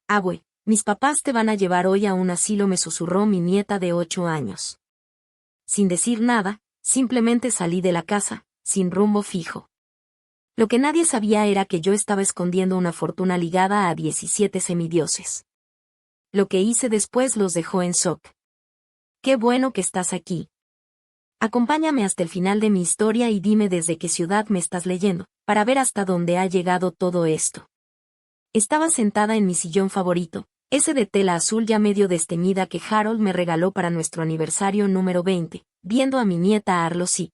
Abue, mis papás te van a llevar hoy a un asilo, me susurró mi nieta de 8 años. Sin decir nada, simplemente salí de la casa, sin rumbo fijo. Lo que nadie sabía era que yo estaba escondiendo una fortuna ligada a 17 semidioses. Lo que hice después los dejó en shock. Qué bueno que estás aquí. Acompáñame hasta el final de mi historia y dime desde qué ciudad me estás leyendo, para ver hasta dónde ha llegado todo esto. Estaba sentada en mi sillón favorito, ese de tela azul ya medio desteñida que Harold me regaló para nuestro aniversario número 20, viendo a mi nieta Arlosie,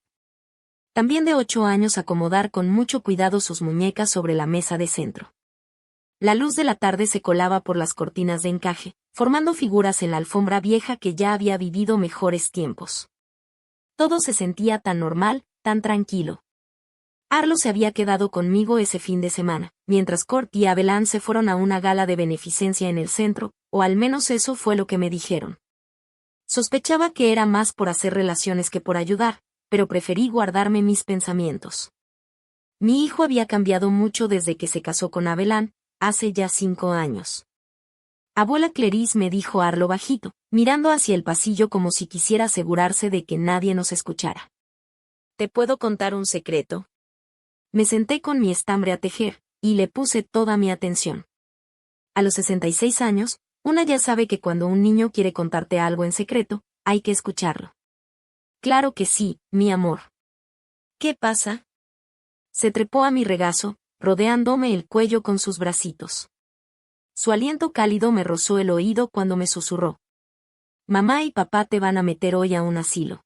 también de 8 años, acomodar con mucho cuidado sus muñecas sobre la mesa de centro. La luz de la tarde se colaba por las cortinas de encaje, formando figuras en la alfombra vieja que ya había vivido mejores tiempos. Todo se sentía tan normal, tan tranquilo. Arlo se había quedado conmigo ese fin de semana, mientras Court y Abelán se fueron a una gala de beneficencia en el centro, o al menos eso fue lo que me dijeron. Sospechaba que era más por hacer relaciones que por ayudar, pero preferí guardarme mis pensamientos. Mi hijo había cambiado mucho desde que se casó con Abelán, hace ya 5 años. Abuela Clarice, me dijo Arlo bajito, mirando hacia el pasillo como si quisiera asegurarse de que nadie nos escuchara. ¿Te puedo contar un secreto? Me senté con mi estambre a tejer, y le puse toda mi atención. A los 66 años, una ya sabe que cuando un niño quiere contarte algo en secreto, hay que escucharlo. Claro que sí, mi amor. ¿Qué pasa? Se trepó a mi regazo, rodeándome el cuello con sus bracitos. Su aliento cálido me rozó el oído cuando me susurró. Mamá y papá te van a meter hoy a un asilo.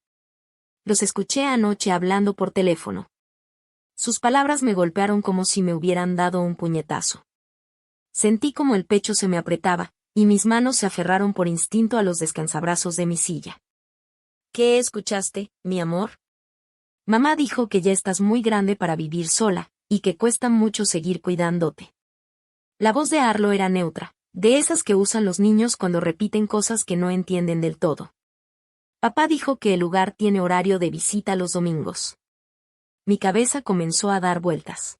Los escuché anoche hablando por teléfono. Sus palabras me golpearon como si me hubieran dado un puñetazo. Sentí como el pecho se me apretaba, y mis manos se aferraron por instinto a los descansabrazos de mi silla. ¿Qué escuchaste, mi amor? Mamá dijo que ya estás muy grande para vivir sola, y que cuesta mucho seguir cuidándote. La voz de Arlo era neutra, de esas que usan los niños cuando repiten cosas que no entienden del todo. Papá dijo que el lugar tiene horario de visita los domingos. Mi cabeza comenzó a dar vueltas.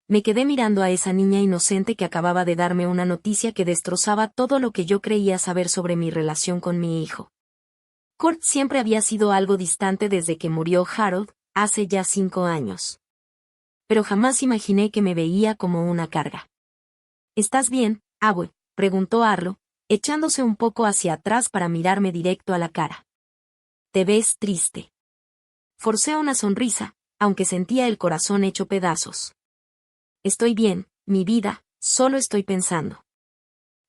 Me quedé mirando a esa niña inocente que acababa de darme una noticia que destrozaba todo lo que yo creía saber sobre mi relación con mi hijo. Court siempre había sido algo distante desde que murió Harold, hace ya 5 años. Pero jamás imaginé que me veía como una carga. ¿Estás bien, Abue?, preguntó Arlo, echándose un poco hacia atrás para mirarme directo a la cara. Te ves triste. Forcé una sonrisa, aunque sentía el corazón hecho pedazos. Estoy bien, mi vida, solo estoy pensando.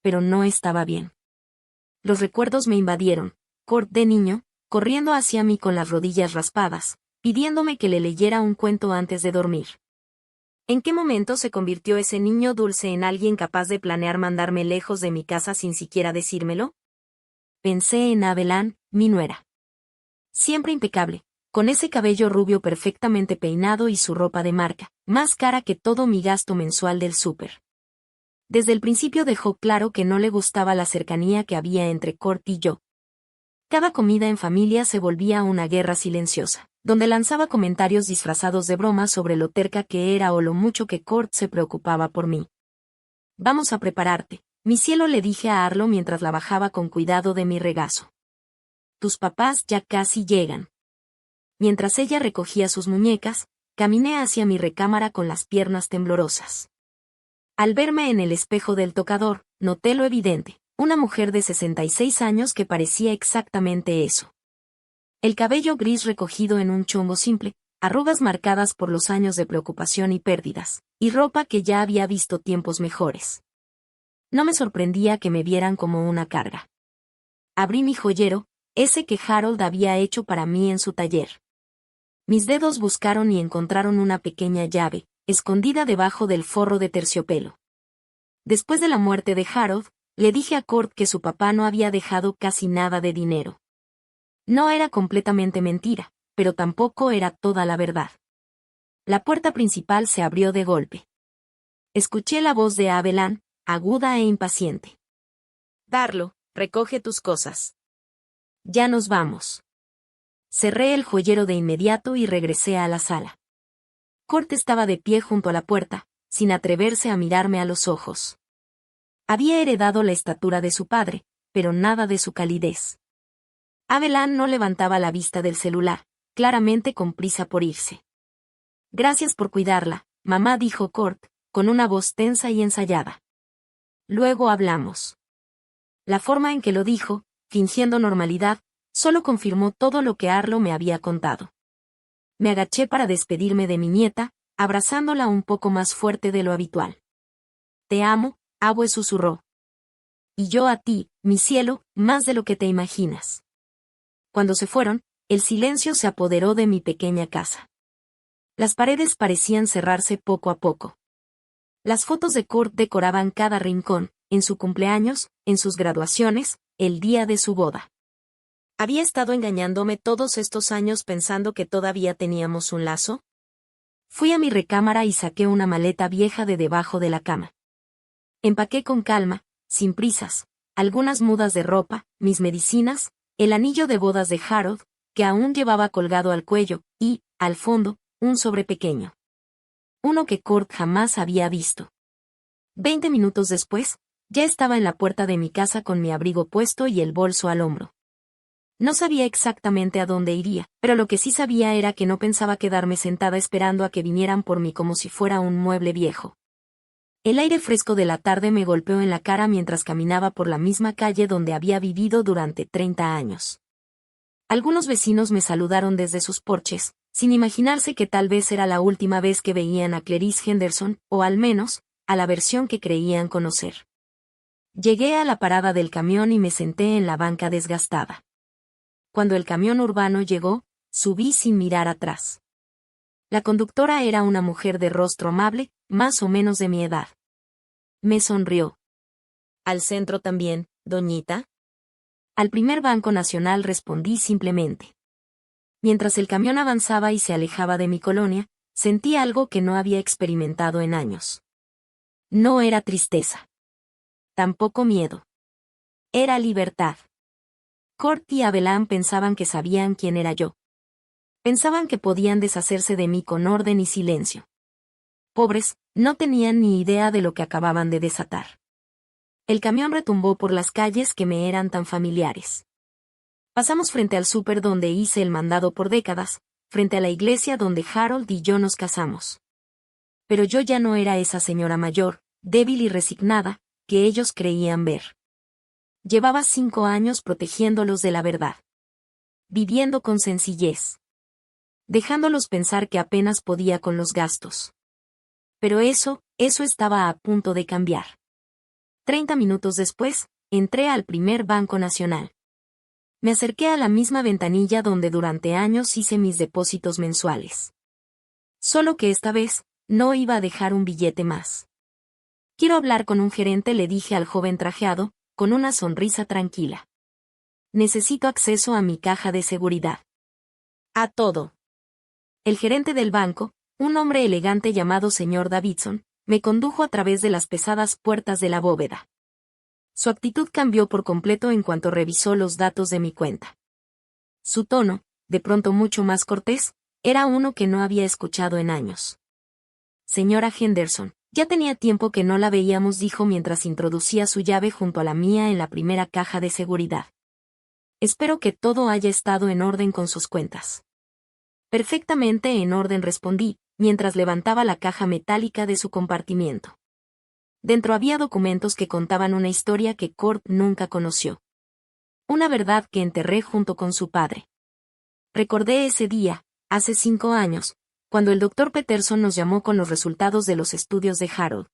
Pero no estaba bien. Los recuerdos me invadieron. Court de niño, corriendo hacia mí con las rodillas raspadas, pidiéndome que le leyera un cuento antes de dormir. ¿En qué momento se convirtió ese niño dulce en alguien capaz de planear mandarme lejos de mi casa sin siquiera decírmelo? Pensé en Abelán, mi nuera. Siempre impecable, con ese cabello rubio perfectamente peinado y su ropa de marca, más cara que todo mi gasto mensual del súper. Desde el principio dejó claro que no le gustaba la cercanía que había entre Court y yo. Cada comida en familia se volvía una guerra silenciosa, donde lanzaba comentarios disfrazados de broma sobre lo terca que era o lo mucho que Court se preocupaba por mí. Vamos a prepararte, mi cielo, le dije a Arlo mientras la bajaba con cuidado de mi regazo. Tus papás ya casi llegan. Mientras ella recogía sus muñecas, caminé hacia mi recámara con las piernas temblorosas. Al verme en el espejo del tocador, noté lo evidente. Una mujer de 66 años que parecía exactamente eso. El cabello gris recogido en un chongo simple, arrugas marcadas por los años de preocupación y pérdidas, y ropa que ya había visto tiempos mejores. No me sorprendía que me vieran como una carga. Abrí mi joyero, ese que Harold había hecho para mí en su taller. Mis dedos buscaron y encontraron una pequeña llave, escondida debajo del forro de terciopelo. Después de la muerte de Harold, le dije a Court que su papá no había dejado casi nada de dinero. No era completamente mentira, pero tampoco era toda la verdad. La puerta principal se abrió de golpe. Escuché la voz de Abelán, aguda e impaciente. Darlo, recoge tus cosas. Ya nos vamos. Cerré el joyero de inmediato y regresé a la sala. Court estaba de pie junto a la puerta, sin atreverse a mirarme a los ojos. Había heredado la estatura de su padre, pero nada de su calidez. Abelan no levantaba la vista del celular, claramente con prisa por irse. Gracias por cuidarla, mamá, dijo Kurt, con una voz tensa y ensayada. Luego hablamos. La forma en que lo dijo, fingiendo normalidad, solo confirmó todo lo que Arlo me había contado. Me agaché para despedirme de mi nieta, abrazándola un poco más fuerte de lo habitual. Te amo, Abue susurró. Y yo a ti, mi cielo, más de lo que te imaginas. Cuando se fueron, el silencio se apoderó de mi pequeña casa. Las paredes parecían cerrarse poco a poco. Las fotos de Kurt decoraban cada rincón, en su cumpleaños, en sus graduaciones, el día de su boda. ¿Había estado engañándome todos estos años pensando que todavía teníamos un lazo? Fui a mi recámara y saqué una maleta vieja de debajo de la cama. Empaqué con calma, sin prisas, algunas mudas de ropa, mis medicinas, el anillo de bodas de Harold, que aún llevaba colgado al cuello, y, al fondo, un sobre pequeño. Uno que Kurt jamás había visto. 20 minutos después, ya estaba en la puerta de mi casa con mi abrigo puesto y el bolso al hombro. No sabía exactamente a dónde iría, pero lo que sí sabía era que no pensaba quedarme sentada esperando a que vinieran por mí como si fuera un mueble viejo. El aire fresco de la tarde me golpeó en la cara mientras caminaba por la misma calle donde había vivido durante 30 años. Algunos vecinos me saludaron desde sus porches, sin imaginarse que tal vez era la última vez que veían a Clarice Henderson, o al menos, a la versión que creían conocer. Llegué a la parada del camión y me senté en la banca desgastada. Cuando el camión urbano llegó, subí sin mirar atrás. La conductora era una mujer de rostro amable, más o menos de mi edad. Me sonrió. ¿Al centro también, doñita? Al primer Banco Nacional respondí simplemente. Mientras el camión avanzaba y se alejaba de mi colonia, sentí algo que no había experimentado en años. No era tristeza. Tampoco miedo. Era libertad. Kurt y Abelan pensaban que sabían quién era yo. Pensaban que podían deshacerse de mí con orden y silencio. Pobres, no tenían ni idea de lo que acababan de desatar. El camión retumbó por las calles que me eran tan familiares. Pasamos frente al súper donde hice el mandado por décadas, frente a la iglesia donde Harold y yo nos casamos. Pero yo ya no era esa señora mayor, débil y resignada, que ellos creían ver. Llevaba 5 años protegiéndolos de la verdad. Viviendo con sencillez. Dejándolos pensar que apenas podía con los gastos. Pero eso estaba a punto de cambiar. 30 minutos después, entré al primer Banco Nacional. Me acerqué a la misma ventanilla donde durante años hice mis depósitos mensuales. Solo que esta vez, no iba a dejar un billete más. Quiero hablar con un gerente, le dije al joven trajeado, con una sonrisa tranquila. Necesito acceso a mi caja de seguridad. A todo. El gerente del banco, un hombre elegante llamado señor Davidson, me condujo a través de las pesadas puertas de la bóveda. Su actitud cambió por completo en cuanto revisó los datos de mi cuenta. Su tono, de pronto mucho más cortés, era uno que no había escuchado en años. Señora Henderson, ya tenía tiempo que no la veíamos, dijo mientras introducía su llave junto a la mía en la primera caja de seguridad. Espero que todo haya estado en orden con sus cuentas. Perfectamente en orden, respondí, mientras levantaba la caja metálica de su compartimiento. Dentro había documentos que contaban una historia que Kurt nunca conoció. Una verdad que enterré junto con su padre. Recordé ese día, hace 5 años, cuando el Dr. Peterson nos llamó con los resultados de los estudios de Harold.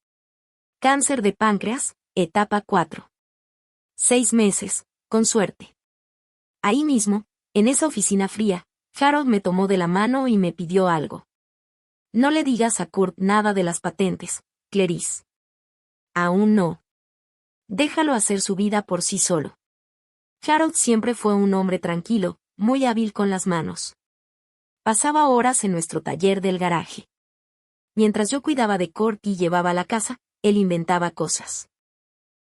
Cáncer de páncreas, etapa 4. 6 meses, con suerte. Ahí mismo, en esa oficina fría, Harold me tomó de la mano y me pidió algo. No le digas a Kurt nada de las patentes, Clarice. Aún no. Déjalo hacer su vida por sí solo. Harold siempre fue un hombre tranquilo, muy hábil con las manos. Pasaba horas en nuestro taller del garaje. Mientras yo cuidaba de Kurt y llevaba a la casa, él inventaba cosas.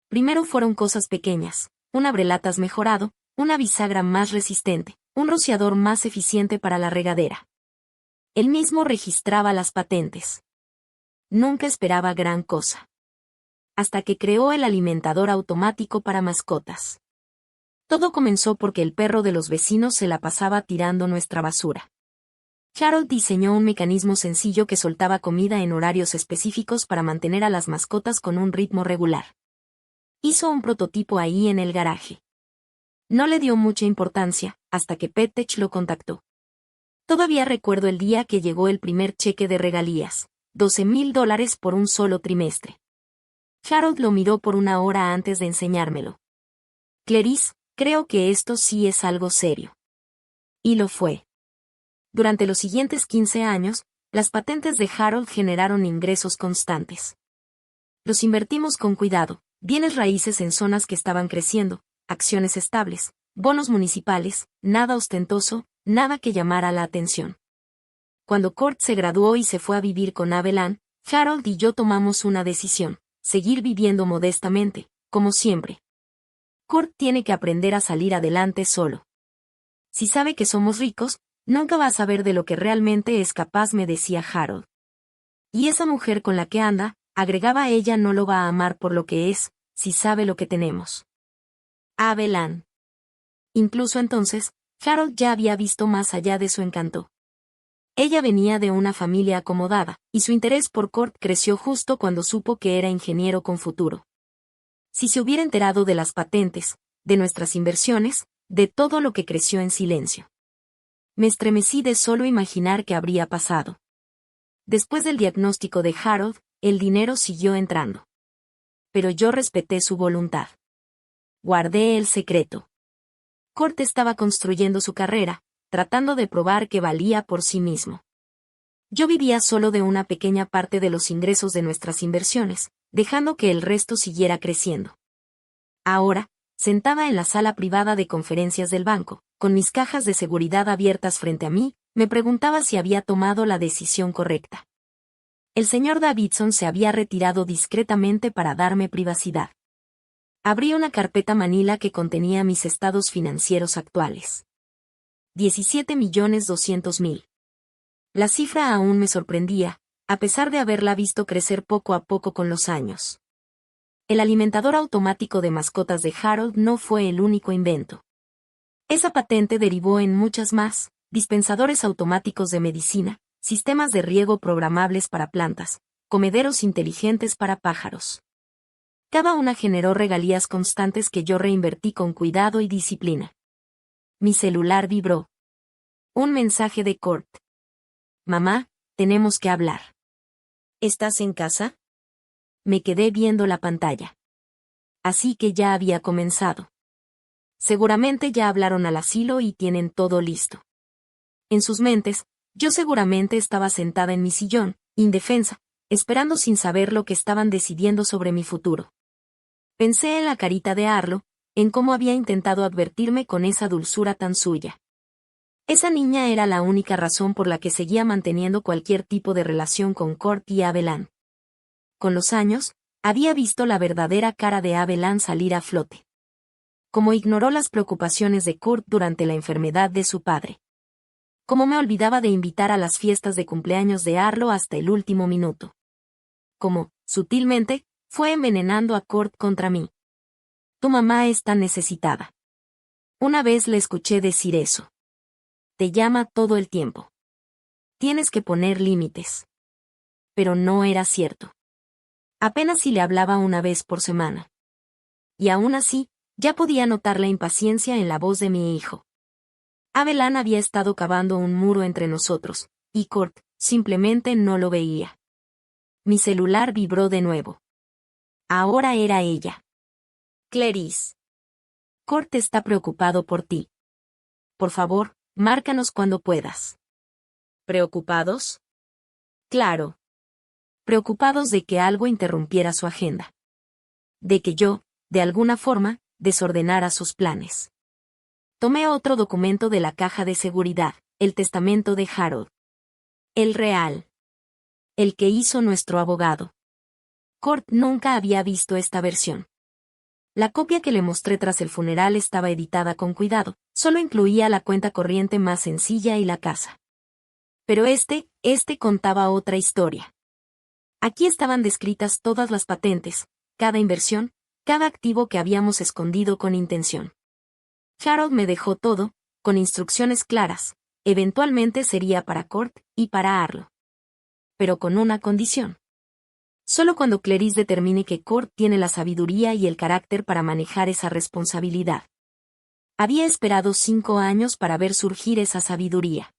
Primero fueron cosas pequeñas, un abrelatas mejorado, una bisagra más resistente, un rociador más eficiente para la regadera. Él mismo registraba las patentes. Nunca esperaba gran cosa. hasta que creó el alimentador automático para mascotas. Todo comenzó porque el perro de los vecinos se la pasaba tirando nuestra basura. Harold diseñó un mecanismo sencillo que soltaba comida en horarios específicos para mantener a las mascotas con un ritmo regular. Hizo un prototipo ahí en el garaje. No le dio mucha importancia, hasta que PetTech lo contactó. Todavía recuerdo el día que llegó el primer cheque de regalías, $12,000 por un solo trimestre. Harold lo miró por una hora antes de enseñármelo. Clarice, creo que esto sí es algo serio. Y lo fue. Durante los siguientes 15 años, las patentes de Harold generaron ingresos constantes. Los invertimos con cuidado, bienes raíces en zonas que estaban creciendo, acciones estables, bonos municipales, nada ostentoso, nada que llamara la atención. Cuando Kurt se graduó y se fue a vivir con Abelan, Harold y yo tomamos una decisión: seguir viviendo modestamente, como siempre. Kurt tiene que aprender a salir adelante solo. Si sabe que somos ricos, nunca va a saber de lo que realmente es capaz, me decía Harold. Y esa mujer con la que anda, agregaba ella, no lo va a amar por lo que es, si sabe lo que tenemos. Abelan. Incluso entonces, Harold ya había visto más allá de su encanto. Ella venía de una familia acomodada, y su interés por Kurt creció justo cuando supo que era ingeniero con futuro. Si se hubiera enterado de las patentes, de nuestras inversiones, de todo lo que creció en silencio. Me estremecí de solo imaginar qué habría pasado. Después del diagnóstico de Harold, el dinero siguió entrando. Pero yo respeté su voluntad. Guardé el secreto. Kurt estaba construyendo su carrera, tratando de probar que valía por sí mismo. Yo vivía solo de una pequeña parte de los ingresos de nuestras inversiones, dejando que el resto siguiera creciendo. Ahora, sentada en la sala privada de conferencias del banco, con mis cajas de seguridad abiertas frente a mí, me preguntaba si había tomado la decisión correcta. El señor Davidson se había retirado discretamente para darme privacidad. Abrí una carpeta manila que contenía mis estados financieros actuales. 17,200,000. La cifra aún me sorprendía, a pesar de haberla visto crecer poco a poco con los años. El alimentador automático de mascotas de Harold no fue el único invento. Esa patente derivó en muchas más: dispensadores automáticos de medicina, sistemas de riego programables para plantas, comederos inteligentes para pájaros. Cada una generó regalías constantes que yo reinvertí con cuidado y disciplina. Mi celular vibró. Un mensaje de Kurt. Mamá, tenemos que hablar. ¿Estás en casa? Me quedé viendo la pantalla. Así que ya había comenzado. Seguramente ya hablaron al asilo y tienen todo listo. En sus mentes, yo seguramente estaba sentada en mi sillón, indefensa, esperando sin saber lo que estaban decidiendo sobre mi futuro. Pensé en la carita de Arlo, en cómo había intentado advertirme con esa dulzura tan suya. Esa niña era la única razón por la que seguía manteniendo cualquier tipo de relación con Kurt y Abelan. Con los años, había visto la verdadera cara de Abelan salir a flote. Cómo ignoró las preocupaciones de Kurt durante la enfermedad de su padre. Cómo me olvidaba de invitar a las fiestas de cumpleaños de Arlo hasta el último minuto. Cómo, sutilmente, fue envenenando a Kurt contra mí. Tu mamá está necesitada. Una vez le escuché decir eso. Te llama todo el tiempo. Tienes que poner límites. Pero no era cierto. Apenas si le hablaba una vez por semana. Y aún así, ya podía notar la impaciencia en la voz de mi hijo. Abelan había estado cavando un muro entre nosotros, y Kurt simplemente no lo veía. Mi celular vibró de nuevo. Ahora era ella. Clarice. Kurt está preocupado por ti. Por favor, márcanos cuando puedas. ¿Preocupados? Claro. Preocupados de que algo interrumpiera su agenda. De que yo, de alguna forma, desordenara sus planes. Tomé otro documento de la caja de seguridad, el testamento de Harold. El real. El que hizo nuestro abogado. Kurt nunca había visto esta versión. La copia que le mostré tras el funeral estaba editada con cuidado, solo incluía la cuenta corriente más sencilla y la casa. Pero este contaba otra historia. Aquí estaban descritas todas las patentes, cada inversión, cada activo que habíamos escondido con intención. Harold me dejó todo, con instrucciones claras. Eventualmente sería para Kurt y para Arlo. Pero con una condición. Solo cuando Clarice determine que Kurt tiene la sabiduría y el carácter para manejar esa responsabilidad. Había esperado 5 años para ver surgir esa sabiduría.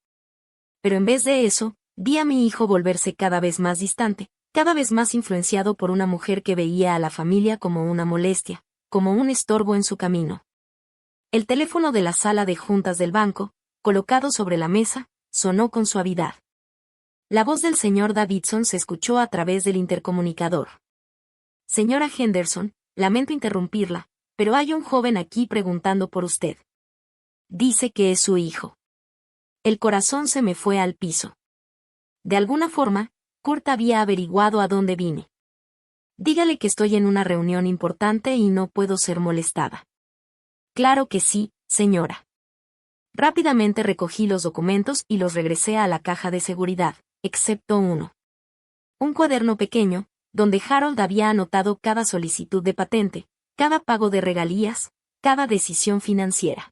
Pero en vez de eso, vi a mi hijo volverse cada vez más distante, cada vez más influenciado por una mujer que veía a la familia como una molestia, como un estorbo en su camino. El teléfono de la sala de juntas del banco, colocado sobre la mesa, sonó con suavidad. La voz del señor Davidson se escuchó a través del intercomunicador. Señora Henderson, lamento interrumpirla, pero hay un joven aquí preguntando por usted. Dice que es su hijo. El corazón se me fue al piso. De alguna forma, Kurt había averiguado a dónde vine. Dígale que estoy en una reunión importante y no puedo ser molestada. Claro que sí, señora. Rápidamente recogí los documentos y los regresé a la caja de seguridad, excepto uno. Un cuaderno pequeño, donde Harold había anotado cada solicitud de patente, cada pago de regalías, cada decisión financiera.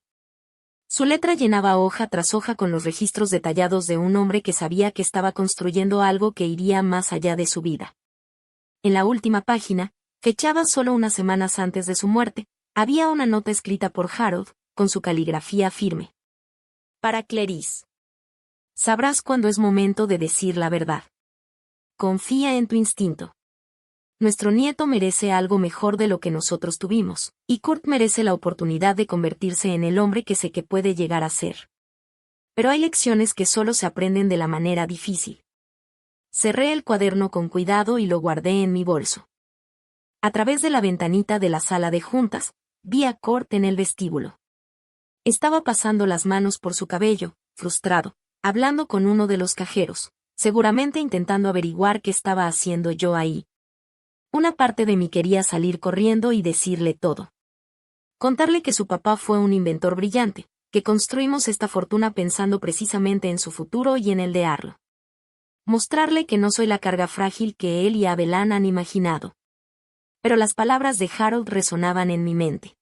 Su letra llenaba hoja tras hoja con los registros detallados de un hombre que sabía que estaba construyendo algo que iría más allá de su vida. En la última página, fechada solo unas semanas antes de su muerte, había una nota escrita por Harold, con su caligrafía firme. Para Clarice. Sabrás cuándo es momento de decir la verdad. Confía en tu instinto. Nuestro nieto merece algo mejor de lo que nosotros tuvimos, y Kurt merece la oportunidad de convertirse en el hombre que sé que puede llegar a ser. Pero hay lecciones que solo se aprenden de la manera difícil. Cerré el cuaderno con cuidado y lo guardé en mi bolso. A través de la ventanita de la sala de juntas, vi a Kurt en el vestíbulo. Estaba pasando las manos por su cabello, frustrado, hablando con uno de los cajeros, seguramente intentando averiguar qué estaba haciendo yo ahí. Una parte de mí quería salir corriendo y decirle todo. Contarle que su papá fue un inventor brillante, que construimos esta fortuna pensando precisamente en su futuro y en el de Arlo. Mostrarle que no soy la carga frágil que él y Abelán han imaginado. Pero las palabras de Harold resonaban en mi mente.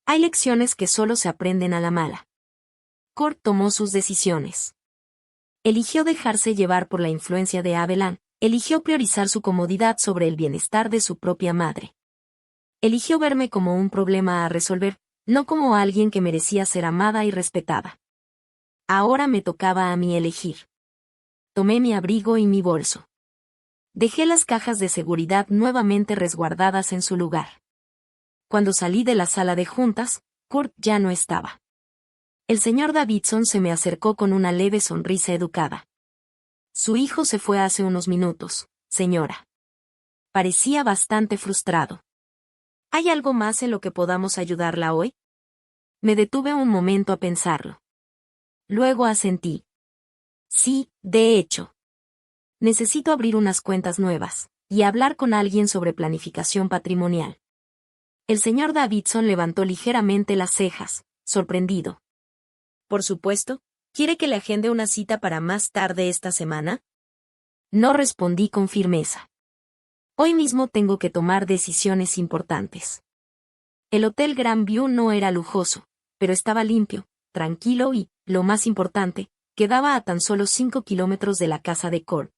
Hay lecciones que solo se aprenden a la mala. Kurt tomó sus decisiones. Eligió dejarse llevar por la influencia de Abelán. Eligió priorizar su comodidad sobre el bienestar de su propia madre. Eligió verme como un problema a resolver, no como alguien que merecía ser amada y respetada. Ahora me tocaba a mí elegir. Tomé mi abrigo y mi bolso. Dejé las cajas de seguridad nuevamente resguardadas en su lugar. Cuando salí de la sala de juntas, Kurt ya no estaba. El señor Davidson se me acercó con una leve sonrisa educada. Su hijo se fue hace unos minutos, señora. Parecía bastante frustrado. ¿Hay algo más en lo que podamos ayudarla hoy? Me detuve un momento a pensarlo. Luego asentí. Sí, de hecho. Necesito abrir unas cuentas nuevas, y hablar con alguien sobre planificación patrimonial. El señor Davidson levantó ligeramente las cejas, sorprendido. Por supuesto. ¿Quiere que le agende una cita para más tarde esta semana? No respondí con firmeza. Hoy mismo tengo que tomar decisiones importantes. El Hotel Grand View no era lujoso, pero estaba limpio, tranquilo y, lo más importante, quedaba a tan solo 5 kilómetros de la casa de Kurt.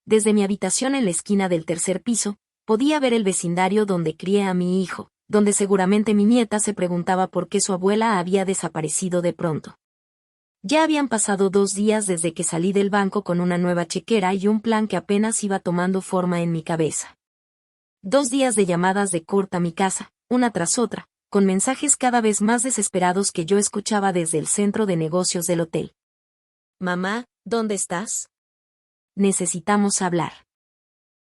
Desde mi habitación en la esquina del tercer piso, podía ver el vecindario donde crié a mi hijo, donde seguramente mi nieta se preguntaba por qué su abuela había desaparecido de pronto. Ya habían pasado 2 días desde que salí del banco con una nueva chequera y un plan que apenas iba tomando forma en mi cabeza. 2 días de llamadas de Kurt a mi casa, una tras otra, con mensajes cada vez más desesperados que yo escuchaba desde el centro de negocios del hotel. Mamá, ¿dónde estás? Necesitamos hablar.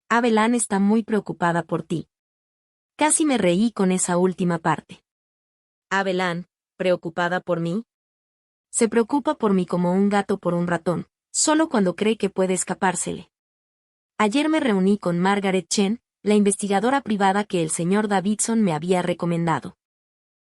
Abelán está muy preocupada por ti. Casi me reí con esa última parte. Abelán, ¿preocupada por mí? Se preocupa por mí como un gato por un ratón, solo cuando cree que puede escapársele. Ayer me reuní con Margaret Chen, la investigadora privada que el señor Davidson me había recomendado.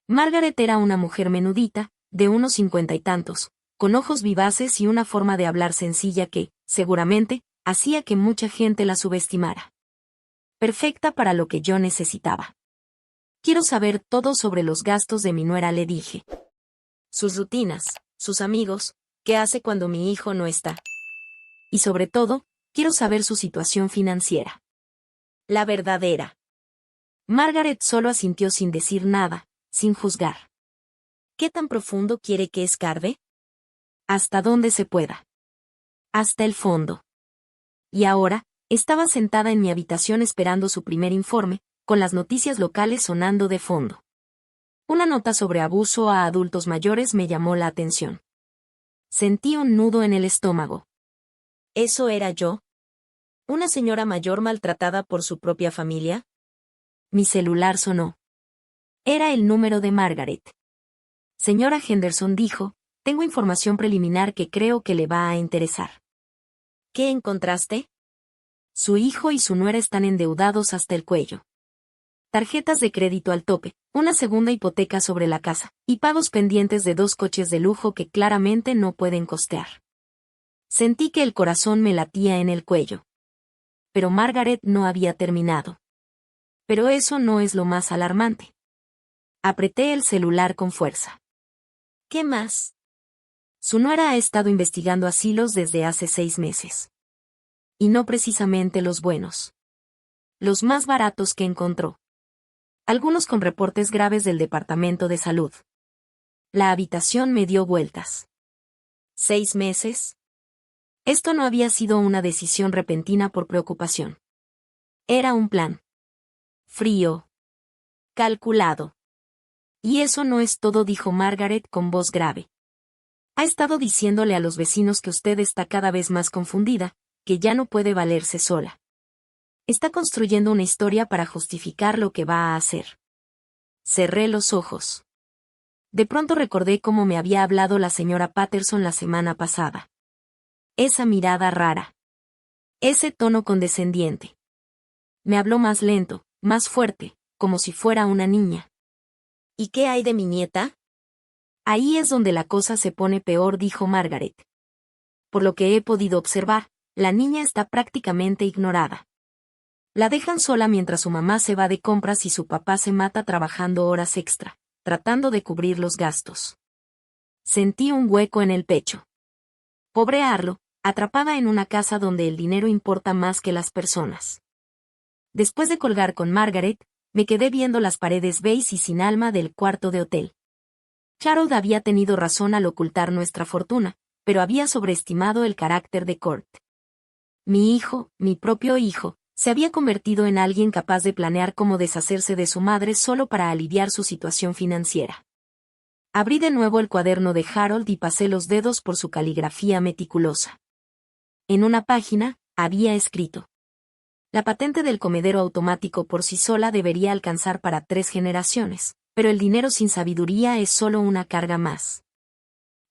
Margaret era una mujer menudita, de unos 50 y tantos, con ojos vivaces y una forma de hablar sencilla que, seguramente, hacía que mucha gente la subestimara. Perfecta para lo que yo necesitaba. Quiero saber todo sobre los gastos de mi nuera, le dije. Sus rutinas, sus amigos, qué hace cuando mi hijo no está. Y sobre todo, quiero saber su situación financiera. La verdadera. Margaret solo asintió sin decir nada, sin juzgar. ¿Qué tan profundo quiere que escarbe? Hasta donde se pueda. Hasta el fondo. Y ahora, estaba sentada en mi habitación esperando su primer informe, con las noticias locales sonando de fondo. Una nota sobre abuso a adultos mayores me llamó la atención. Sentí un nudo en el estómago. ¿Eso era yo? ¿Una señora mayor maltratada por su propia familia? Mi celular sonó. Era el número de Margaret. Señora Henderson, dijo, tengo información preliminar que creo que le va a interesar. ¿Qué encontraste? Su hijo y su nuera están endeudados hasta el cuello. Tarjetas de crédito al tope, una segunda hipoteca sobre la casa, y pagos pendientes de 2 coches de lujo que claramente no pueden costear. Sentí que el corazón me latía en el cuello. Pero Margaret no había terminado. Pero eso no es lo más alarmante. Apreté el celular con fuerza. ¿Qué más? Su nuera ha estado investigando asilos desde hace 6 meses. Y no precisamente los buenos. Los más baratos que encontró. Algunos con reportes graves del Departamento de Salud. La habitación me dio vueltas. ¿6 meses? Esto no había sido una decisión repentina por preocupación. Era un plan. Frío. Calculado. Y eso no es todo, dijo Margaret con voz grave. Ha estado diciéndole a los vecinos que usted está cada vez más confundida, que ya no puede valerse sola. Está construyendo una historia para justificar lo que va a hacer. Cerré los ojos. De pronto recordé cómo me había hablado la señora Patterson la semana pasada. Esa mirada rara. Ese tono condescendiente. Me habló más lento, más fuerte, como si fuera una niña. ¿Y qué hay de mi nieta? Ahí es donde la cosa se pone peor, dijo Margaret. Por lo que he podido observar, la niña está prácticamente ignorada. La dejan sola mientras su mamá se va de compras y su papá se mata trabajando horas extra, tratando de cubrir los gastos. Sentí un hueco en el pecho. Pobre Arlo, atrapada en una casa donde el dinero importa más que las personas. Después de colgar con Margaret, me quedé viendo las paredes beige y sin alma del cuarto de hotel. Harold había tenido razón al ocultar nuestra fortuna, pero había sobreestimado el carácter de Kurt. Mi hijo, mi propio hijo, se había convertido en alguien capaz de planear cómo deshacerse de su madre solo para aliviar su situación financiera. Abrí de nuevo el cuaderno de Harold y pasé los dedos por su caligrafía meticulosa. En una página, había escrito: la patente del comedero automático por sí sola debería alcanzar para 3 generaciones, pero el dinero sin sabiduría es solo una carga más.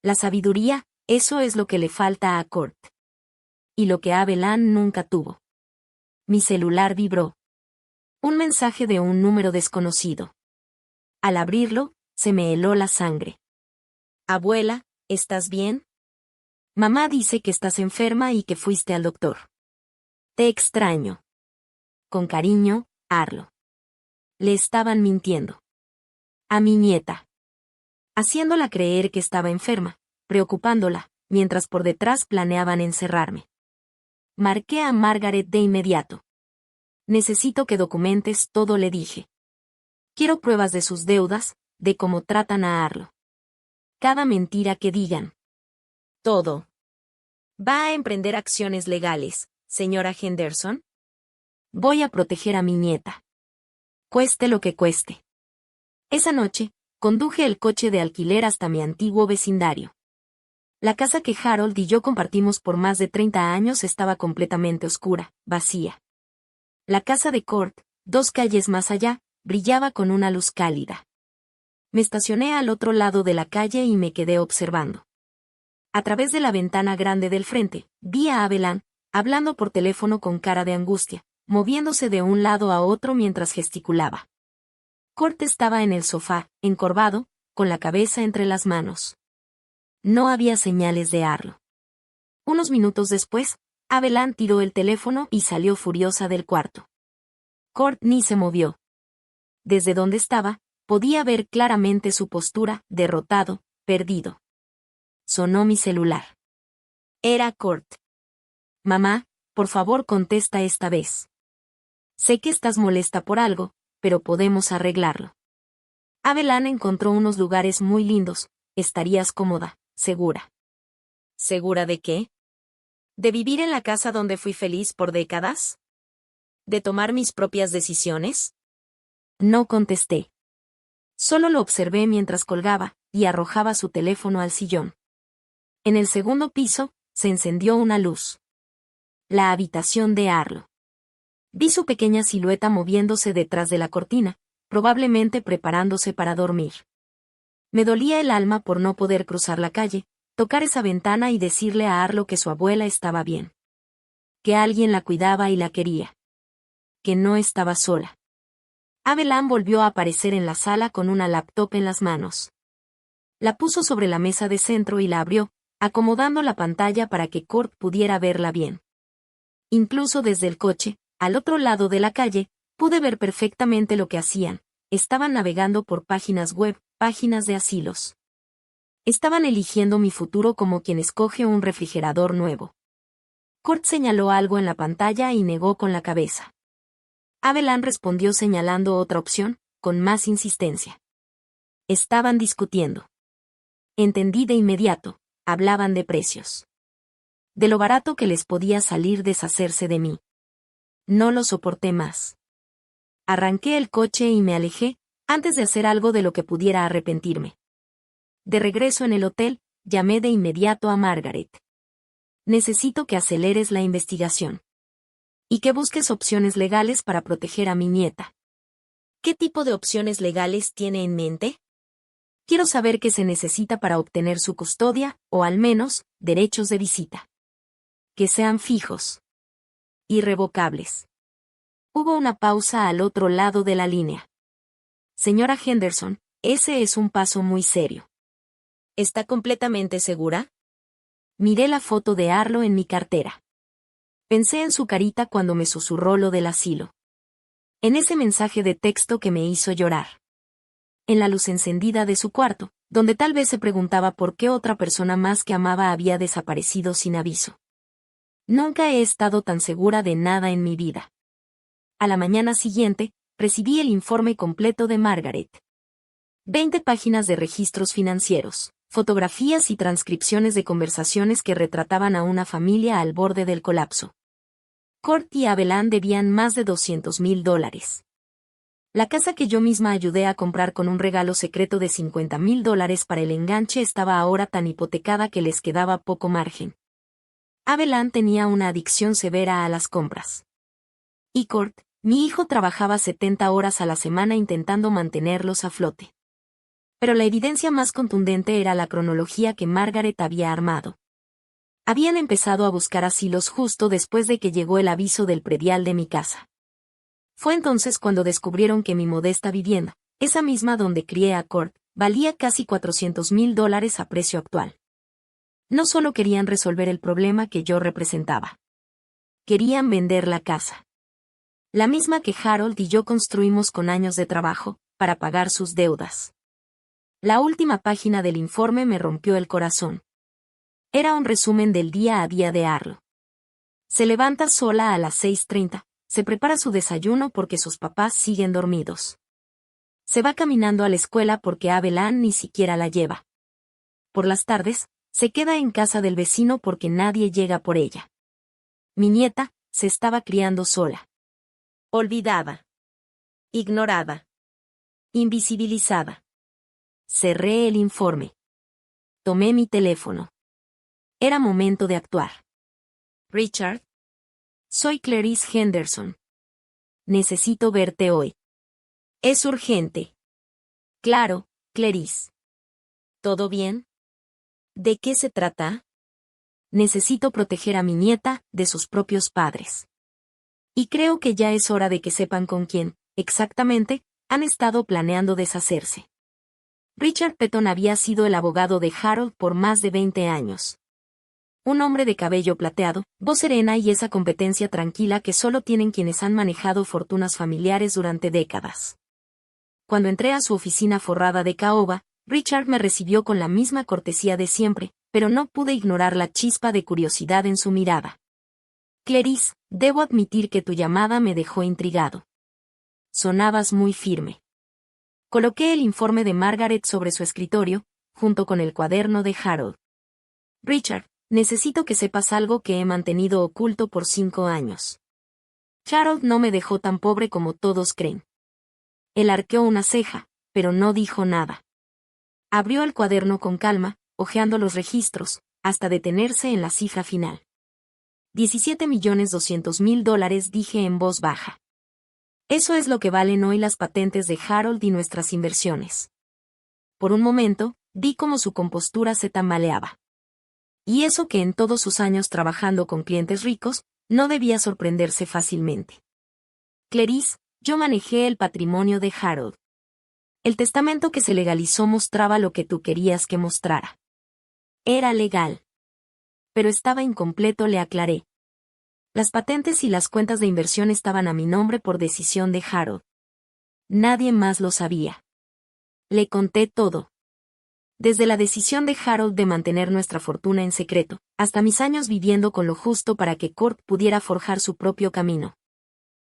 La sabiduría, eso es lo que le falta a Kurt. Y lo que Abelan nunca tuvo. Mi celular vibró. Un mensaje de un número desconocido. Al abrirlo, se me heló la sangre. Abuela, ¿estás bien? Mamá dice que estás enferma y que fuiste al doctor. Te extraño. Con cariño, Arlo. Le estaban mintiendo. A mi nieta. Haciéndola creer que estaba enferma, preocupándola, mientras por detrás planeaban encerrarme. Marqué a Margaret de inmediato. Necesito que documentes todo, le dije. Quiero pruebas de sus deudas, de cómo tratan a Arlo. Cada mentira que digan. Todo. ¿Va a emprender acciones legales, señora Henderson? Voy a proteger a mi nieta. Cueste lo que cueste. Esa noche, conduje el coche de alquiler hasta mi antiguo vecindario. La casa que Harold y yo compartimos por más de 30 años estaba completamente oscura, vacía. La casa de Kurt, 2 calles más allá, brillaba con una luz cálida. Me estacioné al otro lado de la calle y me quedé observando. A través de la ventana grande del frente, vi a Abelan, hablando por teléfono con cara de angustia, moviéndose de un lado a otro mientras gesticulaba. Kurt estaba en el sofá, encorvado, con la cabeza entre las manos. No había señales de Arlo. Unos minutos después, Abelan tiró el teléfono y salió furiosa del cuarto. Courtney se movió. Desde donde estaba, podía ver claramente su postura, derrotado, perdido. Sonó mi celular. Era Court. Mamá, por favor contesta esta vez. Sé que estás molesta por algo, pero podemos arreglarlo. Abelan encontró unos lugares muy lindos, estarías cómoda, segura. ¿Segura de qué? ¿De vivir en la casa donde fui feliz por décadas? ¿De tomar mis propias decisiones? No contesté. Solo lo observé mientras colgaba y arrojaba su teléfono al sillón. En el segundo piso, se encendió una luz. La habitación de Arlo. Vi su pequeña silueta moviéndose detrás de la cortina, probablemente preparándose para dormir. Me dolía el alma por no poder cruzar la calle, tocar esa ventana y decirle a Arlo que su abuela estaba bien. Que alguien la cuidaba y la quería. Que no estaba sola. Abelan volvió a aparecer en la sala con una laptop en las manos. La puso sobre la mesa de centro y la abrió, acomodando la pantalla para que Court pudiera verla bien. Incluso desde el coche, al otro lado de la calle, pude ver perfectamente lo que hacían. Estaban navegando por páginas web, páginas de asilos. Estaban eligiendo mi futuro como quien escoge un refrigerador nuevo. Court señaló algo en la pantalla y negó con la cabeza. Abelan respondió señalando otra opción, con más insistencia. Estaban discutiendo. Entendí de inmediato, hablaban de precios. De lo barato que les podía salir deshacerse de mí. No lo soporté más. Arranqué el coche y me alejé, antes de hacer algo de lo que pudiera arrepentirme. De regreso en el hotel, llamé de inmediato a Margaret. Necesito que aceleres la investigación. Y que busques opciones legales para proteger a mi nieta. ¿Qué tipo de opciones legales tiene en mente? Quiero saber qué se necesita para obtener su custodia, o al menos, derechos de visita. Que sean fijos. Irrevocables. Hubo una pausa al otro lado de la línea. Señora Henderson, ese es un paso muy serio. ¿Está completamente segura? Miré la foto de Arlo en mi cartera. Pensé en su carita cuando me susurró lo del asilo. En ese mensaje de texto que me hizo llorar. En la luz encendida de su cuarto, donde tal vez se preguntaba por qué otra persona más que amaba había desaparecido sin aviso. Nunca he estado tan segura de nada en mi vida. A la mañana siguiente, recibí el informe completo de Margaret. 20 páginas de registros financieros, fotografías y transcripciones de conversaciones que retrataban a una familia al borde del colapso. Court y Abelan debían más de $200,000. La casa que yo misma ayudé a comprar con un regalo secreto de $50,000 para el enganche estaba ahora tan hipotecada que les quedaba poco margen. Abelan tenía una adicción severa a las compras. Y Court, mi hijo, trabajaba 70 horas a la semana intentando mantenerlos a flote. Pero la evidencia más contundente era la cronología que Margaret había armado. Habían empezado a buscar asilos justo después de que llegó el aviso del predial de mi casa. Fue entonces cuando descubrieron que mi modesta vivienda, esa misma donde crié a Court, valía casi $400,000 a precio actual. No solo querían resolver el problema que yo representaba. Querían vender la casa. La misma que Harold y yo construimos con años de trabajo, para pagar sus deudas. La última página del informe me rompió el corazón. Era un resumen del día a día de Arlo. Se levanta sola a las 6:30, se prepara su desayuno porque sus papás siguen dormidos. Se va caminando a la escuela porque Abelan ni siquiera la lleva. Por las tardes, se queda en casa del vecino porque nadie llega por ella. Mi nieta, se estaba criando sola. Olvidada. Ignorada. Invisibilizada. Cerré el informe. Tomé mi teléfono. Era momento de actuar. Richard. Soy Clarice Henderson. Necesito verte hoy. Es urgente. Claro, Clarice. ¿Todo bien? ¿De qué se trata? Necesito proteger a mi nieta de sus propios padres. Y creo que ya es hora de que sepan con quién, exactamente, han estado planeando deshacerse. Richard Petton había sido el abogado de Harold por más de 20 años. Un hombre de cabello plateado, voz serena y esa competencia tranquila que solo tienen quienes han manejado fortunas familiares durante décadas. Cuando entré a su oficina forrada de caoba, Richard me recibió con la misma cortesía de siempre, pero no pude ignorar la chispa de curiosidad en su mirada. Clarice, debo admitir que tu llamada me dejó intrigado. Sonabas muy firme. Coloqué el informe de Margaret sobre su escritorio, junto con el cuaderno de Harold. Richard, necesito que sepas algo que he mantenido oculto por 5 años. Harold no me dejó tan pobre como todos creen. Él arqueó una ceja, pero no dijo nada. Abrió el cuaderno con calma, hojeando los registros, hasta detenerse en la cifra final. $17.200.000, dije en voz baja. Eso es lo que valen hoy las patentes de Harold y nuestras inversiones. Por un momento, vi cómo su compostura se tambaleaba. Y eso que en todos sus años trabajando con clientes ricos, no debía sorprenderse fácilmente. Clarice, yo manejé el patrimonio de Harold. El testamento que se legalizó mostraba lo que tú querías que mostrara. Era legal. Pero estaba incompleto, le aclaré. Las patentes y las cuentas de inversión estaban a mi nombre por decisión de Harold. Nadie más lo sabía. Le conté todo. Desde la decisión de Harold de mantener nuestra fortuna en secreto, hasta mis años viviendo con lo justo para que Kurt pudiera forjar su propio camino.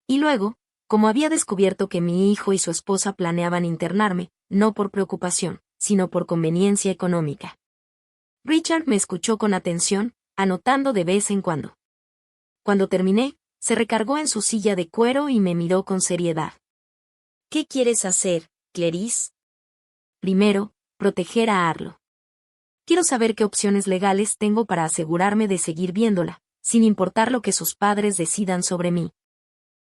Y luego, como había descubierto que mi hijo y su esposa planeaban internarme, no por preocupación, sino por conveniencia económica. Richard me escuchó con atención, anotando de vez en cuando. Cuando terminé, se recargó en su silla de cuero y me miró con seriedad. ¿Qué quieres hacer, Clarice? Primero, proteger a Arlo. Quiero saber qué opciones legales tengo para asegurarme de seguir viéndola, sin importar lo que sus padres decidan sobre mí.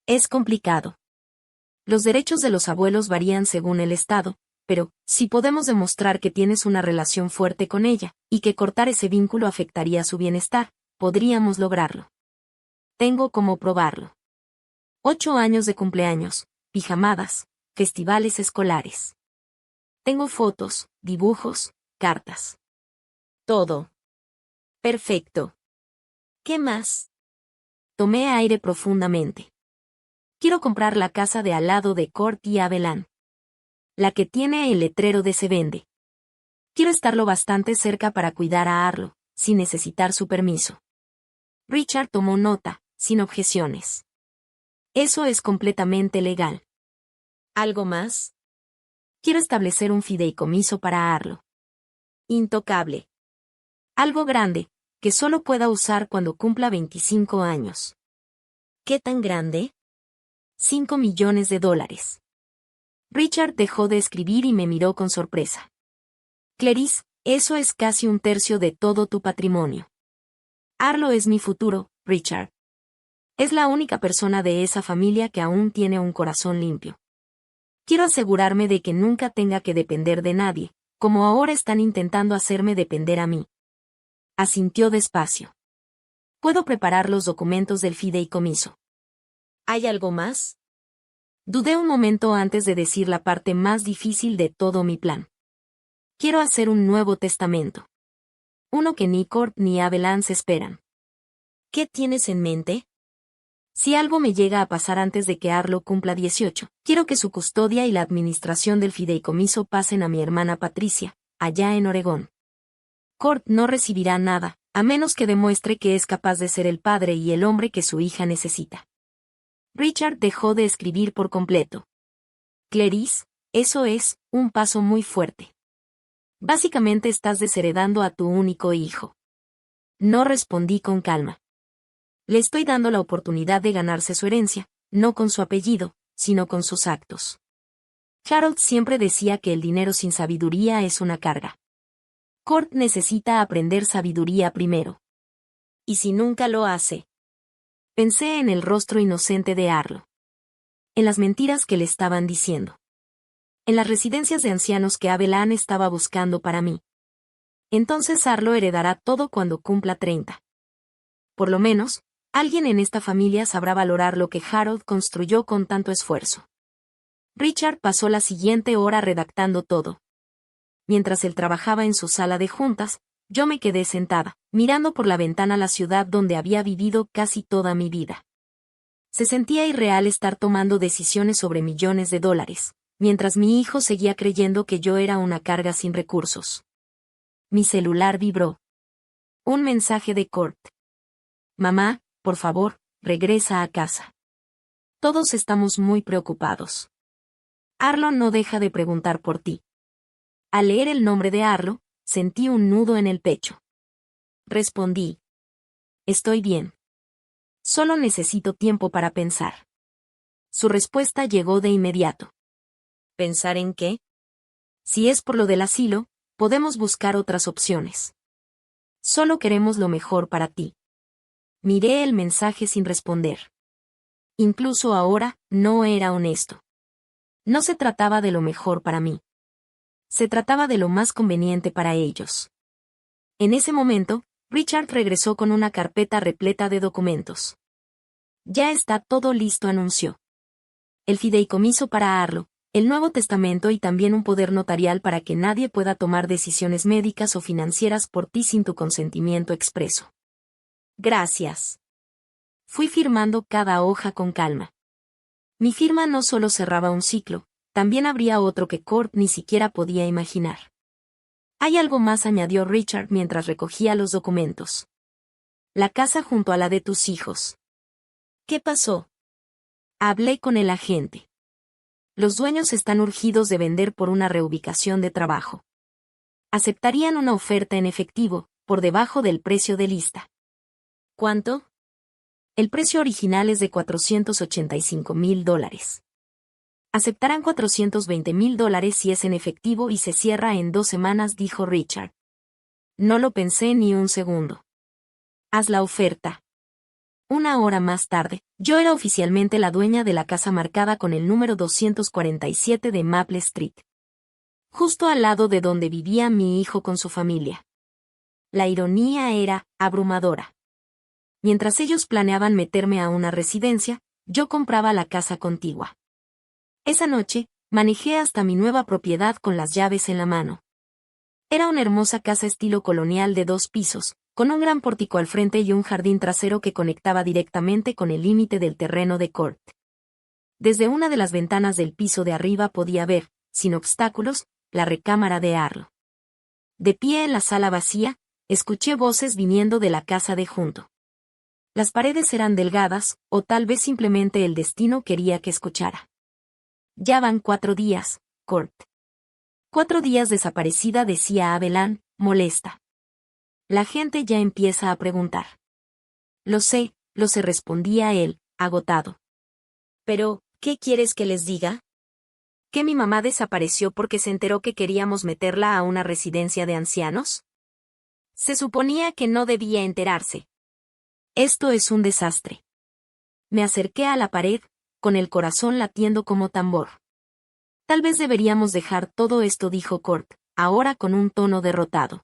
Es complicado. Los derechos de los abuelos varían según el estado, pero, si podemos demostrar que tienes una relación fuerte con ella, y que cortar ese vínculo afectaría su bienestar, podríamos lograrlo. Tengo cómo probarlo. 8 años de cumpleaños, pijamadas, festivales escolares. Tengo fotos, dibujos, cartas. Todo. Perfecto. ¿Qué más? Tomé aire profundamente. Quiero comprar la casa de al lado de Court y Abelan. La que tiene el letrero de se vende. Quiero estar lo bastante cerca para cuidar a Arlo, sin necesitar su permiso. Richard tomó nota, sin objeciones. Eso es completamente legal. ¿Algo más? Quiero establecer un fideicomiso para Arlo. Intocable. Algo grande, que solo pueda usar cuando cumpla 25 años. ¿Qué tan grande? $5 millones. Richard dejó de escribir y me miró con sorpresa. Clarice, eso es casi 1/3 de todo tu patrimonio. Arlo es mi futuro, Richard. Es la única persona de esa familia que aún tiene un corazón limpio. Quiero asegurarme de que nunca tenga que depender de nadie, como ahora están intentando hacerme depender a mí. Asintió despacio. Puedo preparar los documentos del fideicomiso. ¿Hay algo más? Dudé un momento antes de decir la parte más difícil de todo mi plan. Quiero hacer un nuevo testamento. Uno que ni Court ni Abelan se esperan. ¿Qué tienes en mente? Si algo me llega a pasar antes de que Arlo cumpla 18, quiero que su custodia y la administración del fideicomiso pasen a mi hermana Patricia, allá en Oregón. Court no recibirá nada, a menos que demuestre que es capaz de ser el padre y el hombre que su hija necesita. Richard dejó de escribir por completo. Clarice, eso es un paso muy fuerte. Básicamente estás desheredando a tu único hijo. No respondí con calma. Le estoy dando la oportunidad de ganarse su herencia, no con su apellido, sino con sus actos. Harold siempre decía que el dinero sin sabiduría es una carga. Court necesita aprender sabiduría primero. ¿Y si nunca lo hace? Pensé en el rostro inocente de Arlo. En las mentiras que le estaban diciendo. En las residencias de ancianos que Abelan estaba buscando para mí. Entonces Arlo heredará todo cuando cumpla 30. Por lo menos, alguien en esta familia sabrá valorar lo que Harold construyó con tanto esfuerzo. Richard pasó la siguiente hora redactando todo. Mientras él trabajaba en su sala de juntas, Yo me quedé sentada, mirando por la ventana la ciudad donde había vivido casi toda mi vida. Se sentía irreal estar tomando decisiones sobre millones de dólares, mientras mi hijo seguía creyendo que yo era una carga sin recursos. Mi celular vibró. Un mensaje de Kurt. Mamá, por favor, regresa a casa. Todos estamos muy preocupados. Arlo no deja de preguntar por ti. Al leer el nombre de Arlo, sentí un nudo en el pecho. Respondí. Estoy bien. Solo necesito tiempo para pensar. Su respuesta llegó de inmediato. ¿Pensar en qué? Si es por lo del asilo, podemos buscar otras opciones. Solo queremos lo mejor para ti. Miré el mensaje sin responder. Incluso ahora, no era honesto. No se trataba de lo mejor para mí. Se trataba de lo más conveniente para ellos. En ese momento, Richard regresó con una carpeta repleta de documentos. Ya está todo listo, anunció. El fideicomiso para Arlo, el Nuevo Testamento y también un poder notarial para que nadie pueda tomar decisiones médicas o financieras por ti sin tu consentimiento expreso. Gracias. Fui firmando cada hoja con calma. Mi firma no solo cerraba un ciclo, también habría otro que Kurt ni siquiera podía imaginar. Hay algo más, añadió Richard mientras recogía los documentos. La casa junto a la de tus hijos. ¿Qué pasó? Hablé con el agente. Los dueños están urgidos de vender por una reubicación de trabajo. Aceptarían una oferta en efectivo, por debajo del precio de lista. ¿Cuánto? El precio original es de $485,000. Aceptarán $420,000 si es en efectivo y se cierra en 2 semanas, dijo Richard. No lo pensé ni un segundo. Haz la oferta. Una hora más tarde, yo era oficialmente la dueña de la casa marcada con el número 247 de Maple Street. Justo al lado de donde vivía mi hijo con su familia. La ironía era abrumadora. Mientras ellos planeaban meterme a una residencia, yo compraba la casa contigua. Esa noche, manejé hasta mi nueva propiedad con las llaves en la mano. Era una hermosa casa estilo colonial de 2 pisos, con un gran pórtico al frente y un jardín trasero que conectaba directamente con el límite del terreno de Kurt. Desde una de las ventanas del piso de arriba podía ver, sin obstáculos, la recámara de Arlo. De pie en la sala vacía, escuché voces viniendo de la casa de junto. Las paredes eran delgadas, o tal vez simplemente el destino quería que escuchara. Ya van 4 días, Kurt. 4 días desaparecida, decía Abelan, molesta. La gente ya empieza a preguntar. Lo sé, respondía él, agotado. Pero, ¿qué quieres que les diga? ¿Que mi mamá desapareció porque se enteró que queríamos meterla a una residencia de ancianos? Se suponía que no debía enterarse. Esto es un desastre. Me acerqué a la pared, con el corazón latiendo como tambor. Tal vez deberíamos dejar todo esto, dijo Kurt, ahora con un tono derrotado.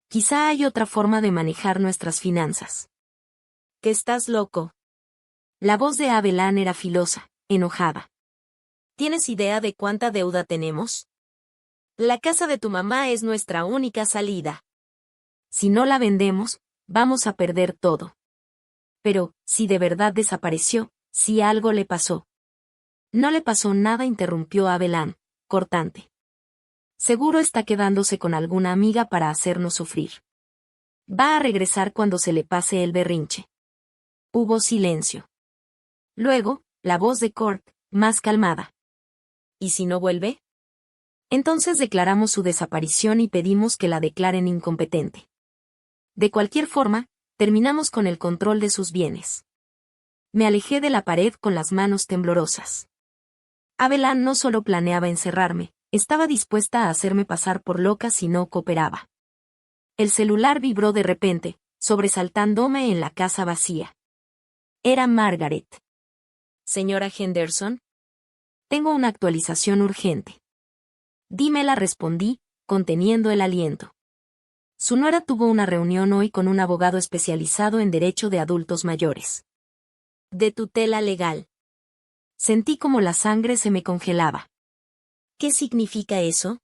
Quizá hay otra forma de manejar nuestras finanzas. ¿Que estás loco? La voz de Abelan era filosa, enojada. ¿Tienes idea de cuánta deuda tenemos? La casa de tu mamá es nuestra única salida. Si no la vendemos, vamos a perder todo. Pero, si de verdad desapareció, si algo le pasó. No le pasó nada, interrumpió Abelan, cortante. Seguro está quedándose con alguna amiga para hacernos sufrir. Va a regresar cuando se le pase el berrinche. Hubo silencio. Luego, la voz de Kurt, más calmada. ¿Y si no vuelve? Entonces declaramos su desaparición y pedimos que la declaren incompetente. De cualquier forma, terminamos con el control de sus bienes. Me alejé de la pared con las manos temblorosas. Abelan no solo planeaba encerrarme, estaba dispuesta a hacerme pasar por loca si no cooperaba. El celular vibró de repente, sobresaltándome en la casa vacía. Era Margaret. Señora Henderson. Tengo una actualización urgente. Dímela, respondí, conteniendo el aliento. Su nuera tuvo una reunión hoy con un abogado especializado en derecho de adultos mayores. De tutela legal. Sentí como la sangre se me congelaba. ¿Qué significa eso?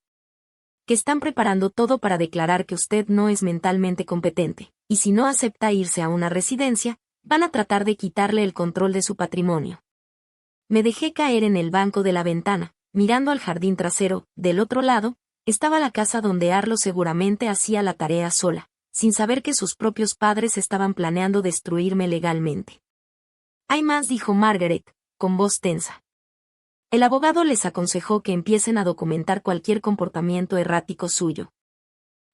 que están preparando todo para declarar que usted no es mentalmente competente, y si no acepta irse a una residencia, van a tratar de quitarle el control de su patrimonio. Me dejé caer en el banco de la ventana, mirando al jardín trasero. Del otro lado, estaba la casa donde Arlo seguramente hacía la tarea sola, sin saber que sus propios padres estaban planeando destruirme legalmente. Hay más, dijo Margaret, con voz tensa. El abogado les aconsejó que empiecen a documentar cualquier comportamiento errático suyo.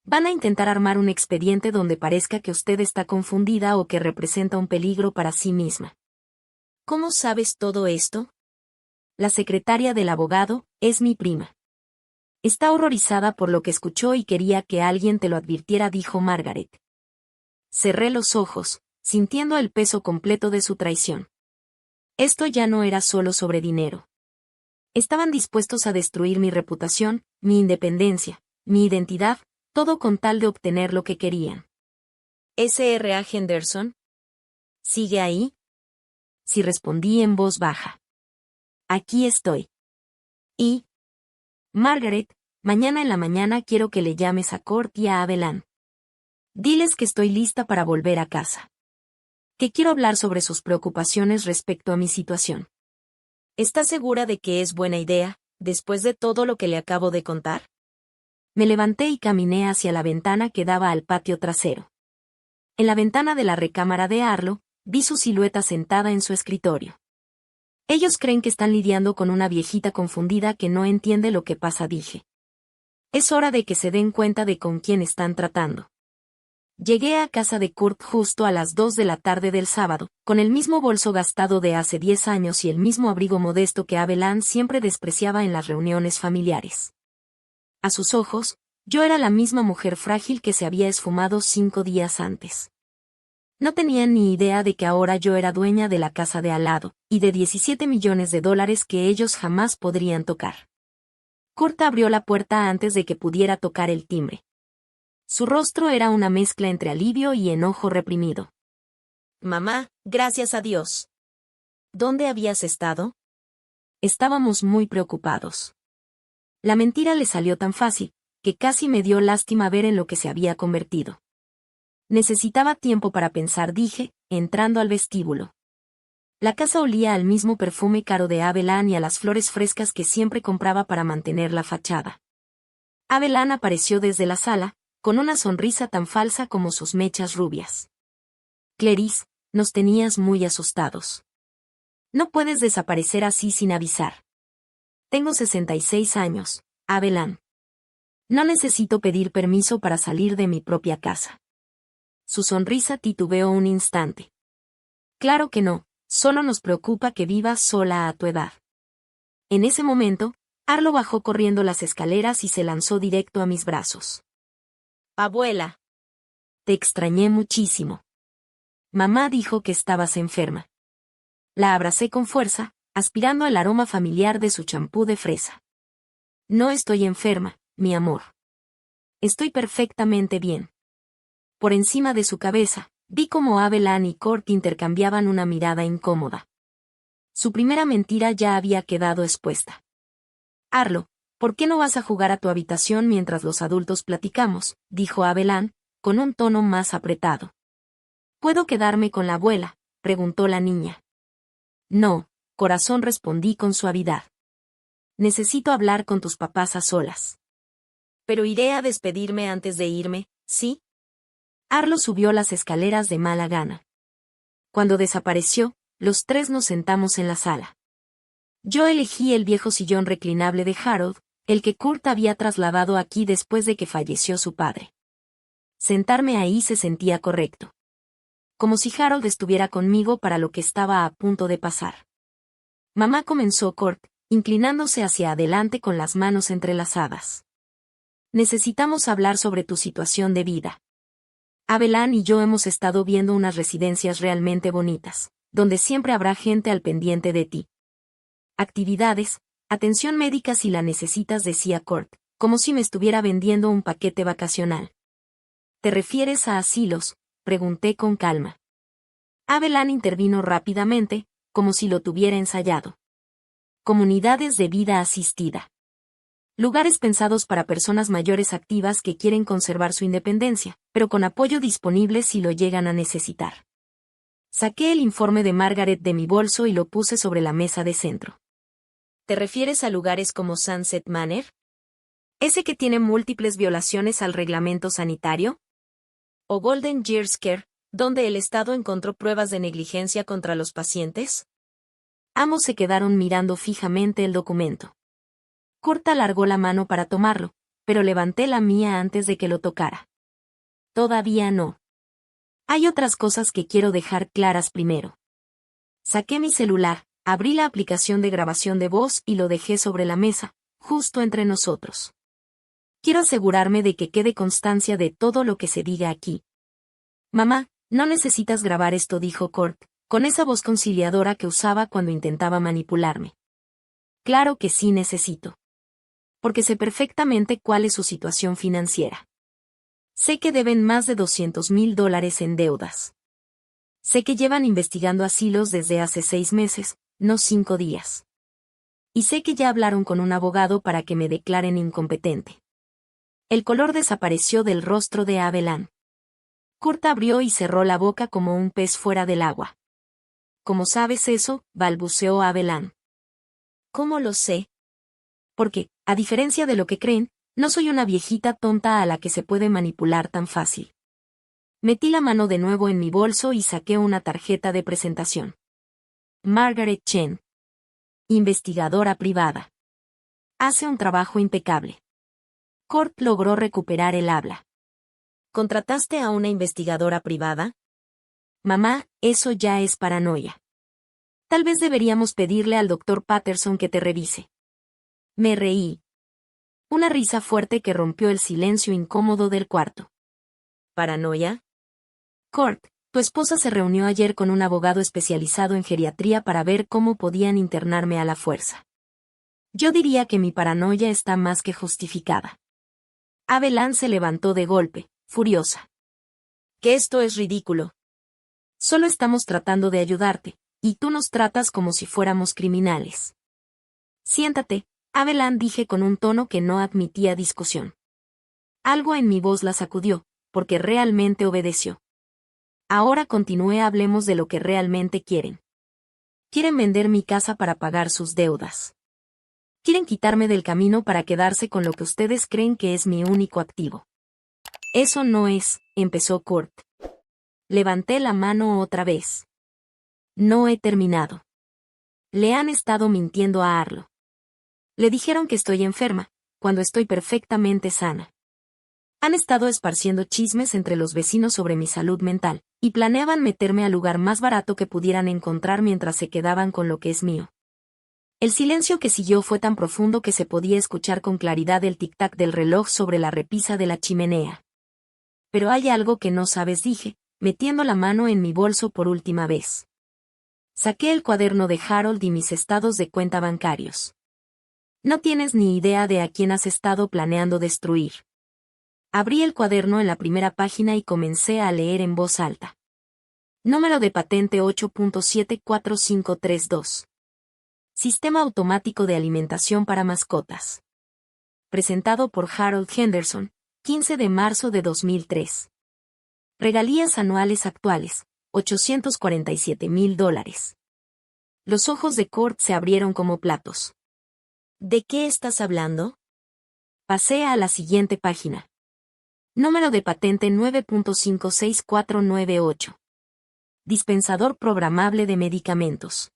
Van a intentar armar un expediente donde parezca que usted está confundida o que representa un peligro para sí misma. ¿Cómo sabes todo esto? La secretaria del abogado es mi prima. Está horrorizada por lo que escuchó y quería que alguien te lo advirtiera, dijo Margaret. Cerré los ojos, sintiendo el peso completo de su traición. Esto ya no era solo sobre dinero. Estaban dispuestos a destruir mi reputación, mi independencia, mi identidad, todo con tal de obtener lo que querían. ¿S.R.A. Henderson? ¿Sigue ahí? Sí, respondí en voz baja. Aquí estoy. Y... Margaret, mañana en la mañana quiero que le llames a Court y a Abelan. Diles que estoy lista para volver a casa. Que quiero hablar sobre sus preocupaciones respecto a mi situación. ¿Está segura de que es buena idea, después de todo lo que le acabo de contar? Me levanté y caminé hacia la ventana que daba al patio trasero. En la ventana de la recámara de Arlo, vi su silueta sentada en su escritorio. Ellos creen que están lidiando con una viejita confundida que no entiende lo que pasa, dije. Es hora de que se den cuenta de con quién están tratando. Llegué a casa de Kurt justo a las 2 de la tarde del sábado, con el mismo bolso gastado de hace 10 años y el mismo abrigo modesto que Abelan siempre despreciaba en las reuniones familiares. A sus ojos, yo era la misma mujer frágil que se había esfumado 5 días antes. No tenían ni idea de que ahora yo era dueña de la casa de al lado, y de $17 millones que ellos jamás podrían tocar. Kurt abrió la puerta antes de que pudiera tocar el timbre. Su rostro era una mezcla entre alivio y enojo reprimido. Mamá, gracias a Dios. ¿Dónde habías estado? Estábamos muy preocupados. La mentira le salió tan fácil, que casi me dio lástima ver en lo que se había convertido. Necesitaba tiempo para pensar, dije, entrando al vestíbulo. La casa olía al mismo perfume caro de Abelan y a las flores frescas que siempre compraba para mantener la fachada. Abelan apareció desde la sala, con una sonrisa tan falsa como sus mechas rubias. Clarice, nos tenías muy asustados. No puedes desaparecer así sin avisar. Tengo 66 años, Abelan. No necesito pedir permiso para salir de mi propia casa. Su sonrisa titubeó un instante. Claro que no, solo nos preocupa que vivas sola a tu edad. En ese momento, Arlo bajó corriendo las escaleras y se lanzó directo a mis brazos. Abuela. Te extrañé muchísimo. Mamá dijo que estabas enferma. La abracé con fuerza, aspirando el aroma familiar de su champú de fresa. No estoy enferma, mi amor. Estoy perfectamente bien. Por encima de su cabeza, vi cómo Abelan y Kurt intercambiaban una mirada incómoda. Su primera mentira ya había quedado expuesta. Arlo, ¿por qué no vas a jugar a tu habitación mientras los adultos platicamos?, dijo Abelan, con un tono más apretado. ¿Puedo quedarme con la abuela?, preguntó la niña. No, corazón, respondí con suavidad. Necesito hablar con tus papás a solas. Pero iré a despedirme antes de irme, ¿sí? Arlo subió las escaleras de mala gana. Cuando desapareció, los tres nos sentamos en la sala. Yo elegí el viejo sillón reclinable de Harold, el que Kurt había trasladado aquí después de que falleció su padre. Sentarme ahí se sentía correcto. Como si Harold estuviera conmigo para lo que estaba a punto de pasar. Mamá, comenzó Kurt, inclinándose hacia adelante con las manos entrelazadas. Necesitamos hablar sobre tu situación de vida. Abelan y yo hemos estado viendo unas residencias realmente bonitas, donde siempre habrá gente al pendiente de ti. Actividades, atención médica si la necesitas, decía Kurt, como si me estuviera vendiendo un paquete vacacional. ¿Te refieres a asilos?, pregunté con calma. Abelan intervino rápidamente, como si lo tuviera ensayado. Comunidades de vida asistida. Lugares pensados para personas mayores activas que quieren conservar su independencia, pero con apoyo disponible si lo llegan a necesitar. Saqué el informe de Margaret de mi bolso y lo puse sobre la mesa de centro. ¿Te refieres a lugares como Sunset Manor? ¿Ese que tiene múltiples violaciones al reglamento sanitario? ¿O Golden Years Care, donde el Estado encontró pruebas de negligencia contra los pacientes? Ambos se quedaron mirando fijamente el documento. Kurt alargó la mano para tomarlo, pero levanté la mía antes de que lo tocara. Todavía no. Hay otras cosas que quiero dejar claras primero. Saqué mi celular, abrí la aplicación de grabación de voz y lo dejé sobre la mesa, justo entre nosotros. Quiero asegurarme de que quede constancia de todo lo que se diga aquí. Mamá, no necesitas grabar esto, dijo Kurt, con esa voz conciliadora que usaba cuando intentaba manipularme. Claro que sí necesito. Porque sé perfectamente cuál es su situación financiera. Sé que deben más de $200,000 en deudas. Sé que llevan investigando asilos desde hace 6 meses, no 5 días. Y sé que ya hablaron con un abogado para que me declaren incompetente. El color desapareció del rostro de Abelan. Kurt abrió y cerró la boca como un pez fuera del agua. ¿Cómo sabes eso?, balbuceó Abelan. ¿Cómo lo sé? Porque, a diferencia de lo que creen, no soy una viejita tonta a la que se puede manipular tan fácil. Metí la mano de nuevo en mi bolso y saqué una tarjeta de presentación. Margaret Chen. Investigadora privada. Hace un trabajo impecable. Kurt logró recuperar el habla. ¿Contrataste a una investigadora privada? Mamá, eso ya es paranoia. Tal vez deberíamos pedirle al Dr. Patterson que te revise. Me reí. Una risa fuerte que rompió el silencio incómodo del cuarto. ¿Paranoia? Kurt, tu esposa se reunió ayer con un abogado especializado en geriatría para ver cómo podían internarme a la fuerza. Yo diría que mi paranoia está más que justificada. Abelan se levantó de golpe, furiosa. Que esto es ridículo. Solo estamos tratando de ayudarte, y tú nos tratas como si fuéramos criminales. Siéntate, Abelan, dije con un tono que no admitía discusión. Algo en mi voz la sacudió, porque realmente obedeció. Ahora continúe, hablemos de lo que realmente quieren. Quieren vender mi casa para pagar sus deudas. Quieren quitarme del camino para quedarse con lo que ustedes creen que es mi único activo. Eso no es, empezó Kurt. Levanté la mano otra vez. No he terminado. Le han estado mintiendo a Arlo. Le dijeron que estoy enferma, cuando estoy perfectamente sana. Han estado esparciendo chismes entre los vecinos sobre mi salud mental, y planeaban meterme al lugar más barato que pudieran encontrar mientras se quedaban con lo que es mío. El silencio que siguió fue tan profundo que se podía escuchar con claridad el tic-tac del reloj sobre la repisa de la chimenea. Pero hay algo que no sabes, dije, metiendo la mano en mi bolso por última vez. Saqué el cuaderno de Harold y mis estados de cuenta bancarios. No tienes ni idea de a quién has estado planeando destruir. Abrí el cuaderno en la primera página y comencé a leer en voz alta. Número de patente 8.74532. Sistema automático de alimentación para mascotas. Presentado por Harold Henderson, 15 de marzo de 2003. Regalías anuales actuales, $847,000. Los ojos de Kurt se abrieron como platos. ¿De qué estás hablando? Pasé a la siguiente página. Número de patente 9.566498. Dispensador programable de medicamentos.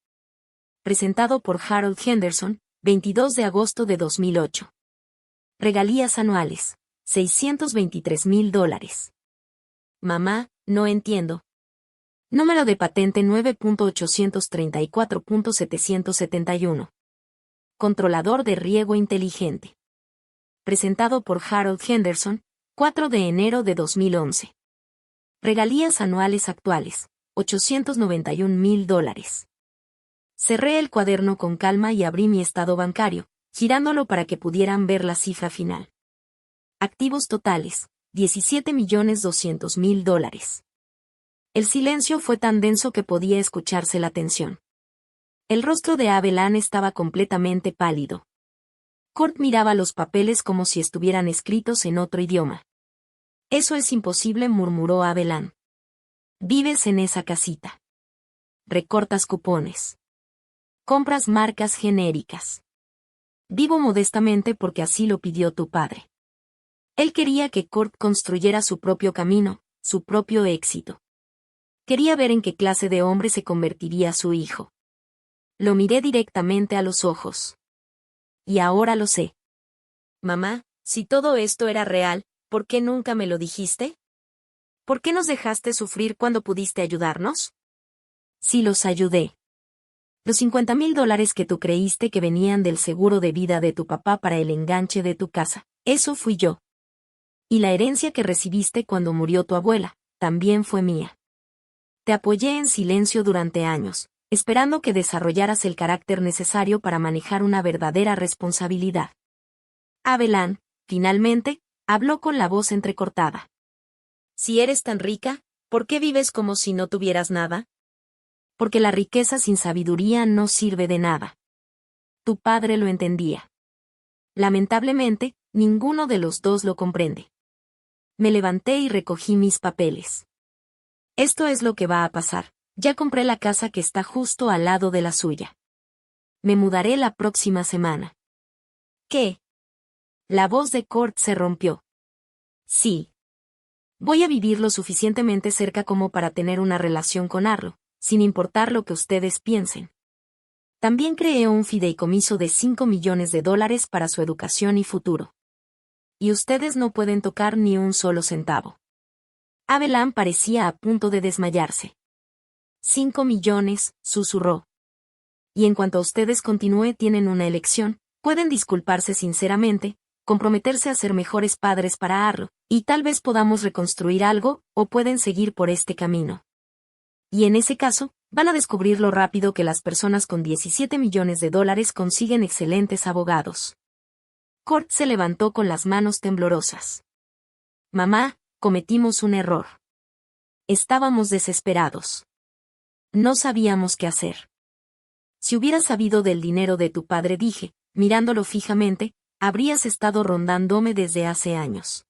Presentado por Harold Henderson, 22 de agosto de 2008. Regalías anuales, $623,000. Mamá, no entiendo. Número de patente 9.834.771. Controlador de riego inteligente. Presentado por Harold Henderson, 4 de enero de 2011. Regalías anuales actuales, $891,000. Cerré el cuaderno con calma y abrí mi estado bancario, girándolo para que pudieran ver la cifra final. Activos totales, $17,200,000. El silencio fue tan denso que podía escucharse la tensión. El rostro de Abelan estaba completamente pálido. Kurt miraba los papeles como si estuvieran escritos en otro idioma. Eso es imposible, murmuró Abelan. Vives en esa casita. Recortas cupones. Compras marcas genéricas. Vivo modestamente porque así lo pidió tu padre. Él quería que Kurt construyera su propio camino, su propio éxito. Quería ver en qué clase de hombre se convertiría su hijo. Lo miré directamente a los ojos. Y ahora lo sé. Mamá, si todo esto era real, ¿por qué nunca me lo dijiste? ¿Por qué nos dejaste sufrir cuando pudiste ayudarnos? Sí, los ayudé. Los $50,000 que tú creíste que venían del seguro de vida de tu papá para el enganche de tu casa, eso fui yo. Y la herencia que recibiste cuando murió tu abuela, también fue mía. Te apoyé en silencio durante años, esperando que desarrollaras el carácter necesario para manejar una verdadera responsabilidad. Abelan, finalmente, habló con la voz entrecortada. Si eres tan rica, ¿por qué vives como si no tuvieras nada? Porque la riqueza sin sabiduría no sirve de nada. Tu padre lo entendía. Lamentablemente, ninguno de los dos lo comprende. Me levanté y recogí mis papeles. Esto es lo que va a pasar. Ya compré la casa que está justo al lado de la suya. Me mudaré la próxima semana. ¿Qué? La voz de Kurt se rompió. Sí. Voy a vivir lo suficientemente cerca como para tener una relación con Arlo, sin importar lo que ustedes piensen. También creé un fideicomiso de $5 millones para su educación y futuro. Y ustedes no pueden tocar ni un solo centavo. Abelan parecía a punto de desmayarse. 5 millones, susurró. Y en cuanto a ustedes continúe, tienen una elección, pueden disculparse sinceramente, comprometerse a ser mejores padres para Arlo, y tal vez podamos reconstruir algo, o pueden seguir por este camino. Y en ese caso, van a descubrir lo rápido que las personas con $17 millones consiguen excelentes abogados. Kurt se levantó con las manos temblorosas. Mamá, cometimos un error. Estábamos desesperados. No sabíamos qué hacer. Si hubieras sabido del dinero de tu padre, dije, mirándolo fijamente, habrías estado rondándome desde hace años.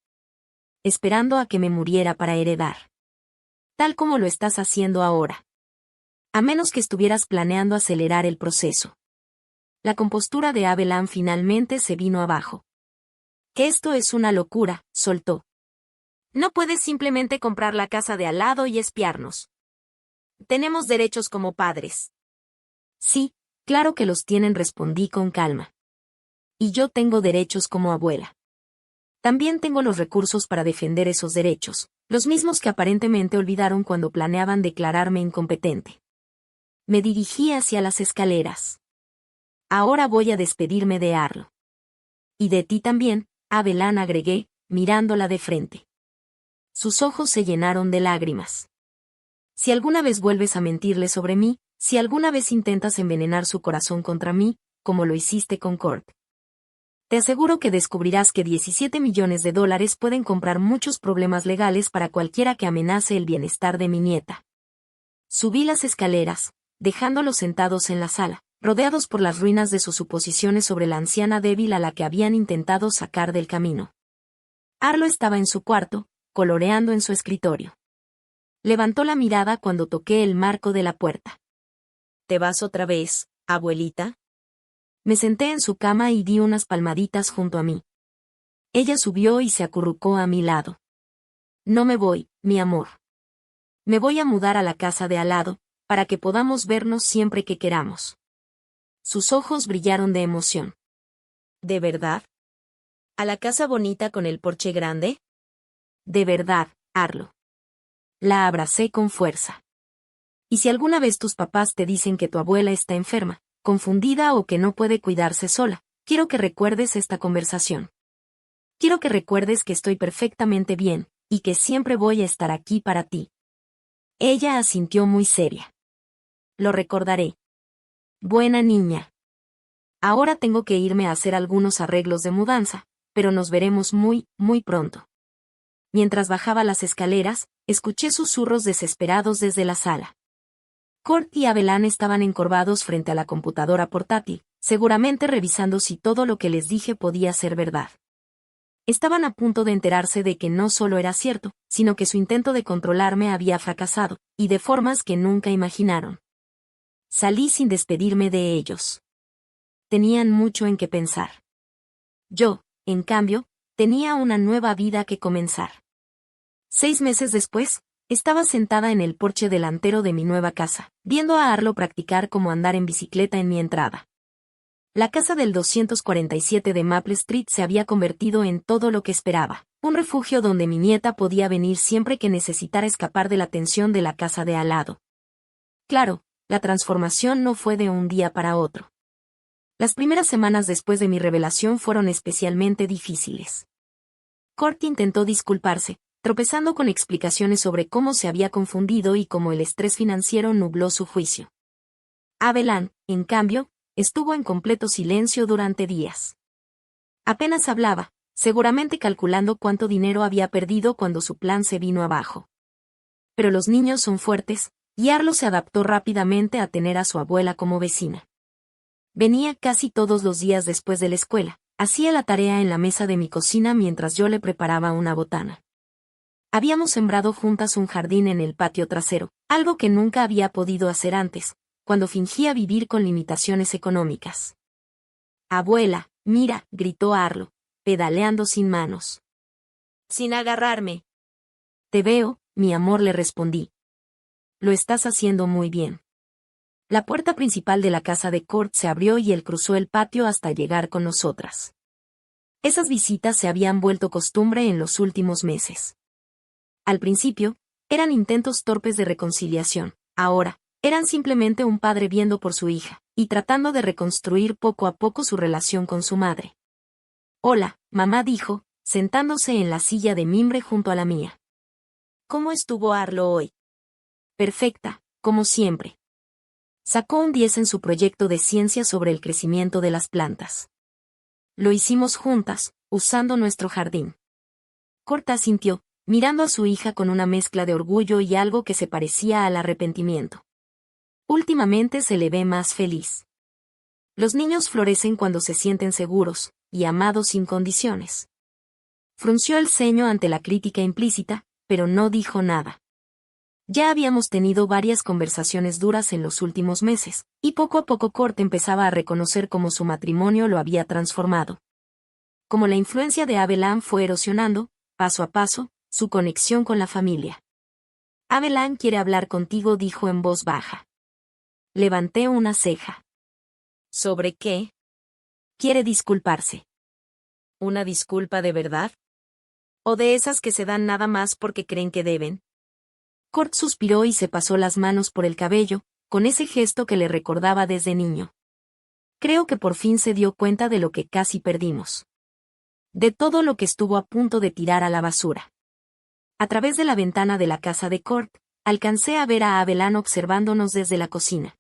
Esperando a que me muriera para heredar. Tal como lo estás haciendo ahora. A menos que estuvieras planeando acelerar el proceso. La compostura de Abelan finalmente se vino abajo. Que esto es una locura, soltó. No puedes simplemente comprar la casa de al lado y espiarnos. Tenemos derechos como padres. Sí, claro que los tienen, respondí con calma. Y yo tengo derechos como abuela. También tengo los recursos para defender esos derechos, los mismos que aparentemente olvidaron cuando planeaban declararme incompetente. Me dirigí hacia las escaleras. Ahora voy a despedirme de Arlo. Y de ti también, Abelan, agregué, mirándola de frente. Sus ojos se llenaron de lágrimas. Si alguna vez vuelves a mentirle sobre mí, si alguna vez intentas envenenar su corazón contra mí, como lo hiciste con Kurt, te aseguro que descubrirás que $17 millones pueden comprar muchos problemas legales para cualquiera que amenace el bienestar de mi nieta. Subí las escaleras, dejándolos sentados en la sala, rodeados por las ruinas de sus suposiciones sobre la anciana débil a la que habían intentado sacar del camino. Arlo estaba en su cuarto, coloreando en su escritorio. Levantó la mirada cuando toqué el marco de la puerta. ¿Te vas otra vez, abuelita? Me senté en su cama y di unas palmaditas junto a mí. Ella subió y se acurrucó a mi lado. No me voy, mi amor. Me voy a mudar a la casa de al lado, para que podamos vernos siempre que queramos. Sus ojos brillaron de emoción. ¿De verdad? ¿A la casa bonita con el porche grande? De verdad, Arlo. La abracé con fuerza. Y si alguna vez tus papás te dicen que tu abuela está enferma, confundida o que no puede cuidarse sola, quiero que recuerdes esta conversación. Quiero que recuerdes que estoy perfectamente bien, y que siempre voy a estar aquí para ti. Ella asintió muy seria. Lo recordaré. Buena niña. Ahora tengo que irme a hacer algunos arreglos de mudanza, pero nos veremos muy, muy pronto. Mientras bajaba las escaleras, escuché susurros desesperados desde la sala. Kurt y Abelan estaban encorvados frente a la computadora portátil, seguramente revisando si todo lo que les dije podía ser verdad. Estaban a punto de enterarse de que no solo era cierto, sino que su intento de controlarme había fracasado, y de formas que nunca imaginaron. Salí sin despedirme de ellos. Tenían mucho en qué pensar. Yo, en cambio, tenía una nueva vida que comenzar. 6 meses después, estaba sentada en el porche delantero de mi nueva casa, viendo a Arlo practicar cómo andar en bicicleta en mi entrada. La casa del 247 de Maple Street se había convertido en todo lo que esperaba, un refugio donde mi nieta podía venir siempre que necesitara escapar de la tensión de la casa de al lado. Claro, la transformación no fue de un día para otro. Las primeras semanas después de mi revelación fueron especialmente difíciles. Court intentó disculparse, tropezando con explicaciones sobre cómo se había confundido y cómo el estrés financiero nubló su juicio. Abelan, en cambio, estuvo en completo silencio durante días. Apenas hablaba, seguramente calculando cuánto dinero había perdido cuando su plan se vino abajo. Pero los niños son fuertes, y Arlo se adaptó rápidamente a tener a su abuela como vecina. Venía casi todos los días después de la escuela, hacía la tarea en la mesa de mi cocina mientras yo le preparaba una botana. Habíamos sembrado juntas un jardín en el patio trasero, algo que nunca había podido hacer antes, cuando fingía vivir con limitaciones económicas. «Abuela, mira», gritó Arlo, pedaleando sin manos. «Sin agarrarme». «Te veo, mi amor», le respondí. «Lo estás haciendo muy bien». La puerta principal de la casa de Court se abrió y él cruzó el patio hasta llegar con nosotras. Esas visitas se habían vuelto costumbre en los últimos meses. Al principio, eran intentos torpes de reconciliación, ahora, eran simplemente un padre viendo por su hija, y tratando de reconstruir poco a poco su relación con su madre. «Hola», mamá dijo, sentándose en la silla de mimbre junto a la mía. «¿Cómo estuvo Arlo hoy?» «Perfecta, como siempre». Sacó un 10 en su proyecto de ciencia sobre el crecimiento de las plantas. Lo hicimos juntas, usando nuestro jardín. Court asintió, mirando a su hija con una mezcla de orgullo y algo que se parecía al arrepentimiento. Últimamente se le ve más feliz. Los niños florecen cuando se sienten seguros, y amados sin condiciones. Frunció el ceño ante la crítica implícita, pero no dijo nada. Ya habíamos tenido varias conversaciones duras en los últimos meses, y poco a poco Court empezaba a reconocer cómo su matrimonio lo había transformado. Como la influencia de Abelan fue erosionando, paso a paso, su conexión con la familia. «Abelan quiere hablar contigo», dijo en voz baja. Levanté una ceja. «¿Sobre qué?» «Quiere disculparse». «¿Una disculpa de verdad? ¿O de esas que se dan nada más porque creen que deben?» Court suspiró y se pasó las manos por el cabello, con ese gesto que le recordaba desde niño. Creo que por fin se dio cuenta de lo que casi perdimos. De todo lo que estuvo a punto de tirar a la basura. A través de la ventana de la casa de Court, alcancé a ver a Abelan observándonos desde la cocina.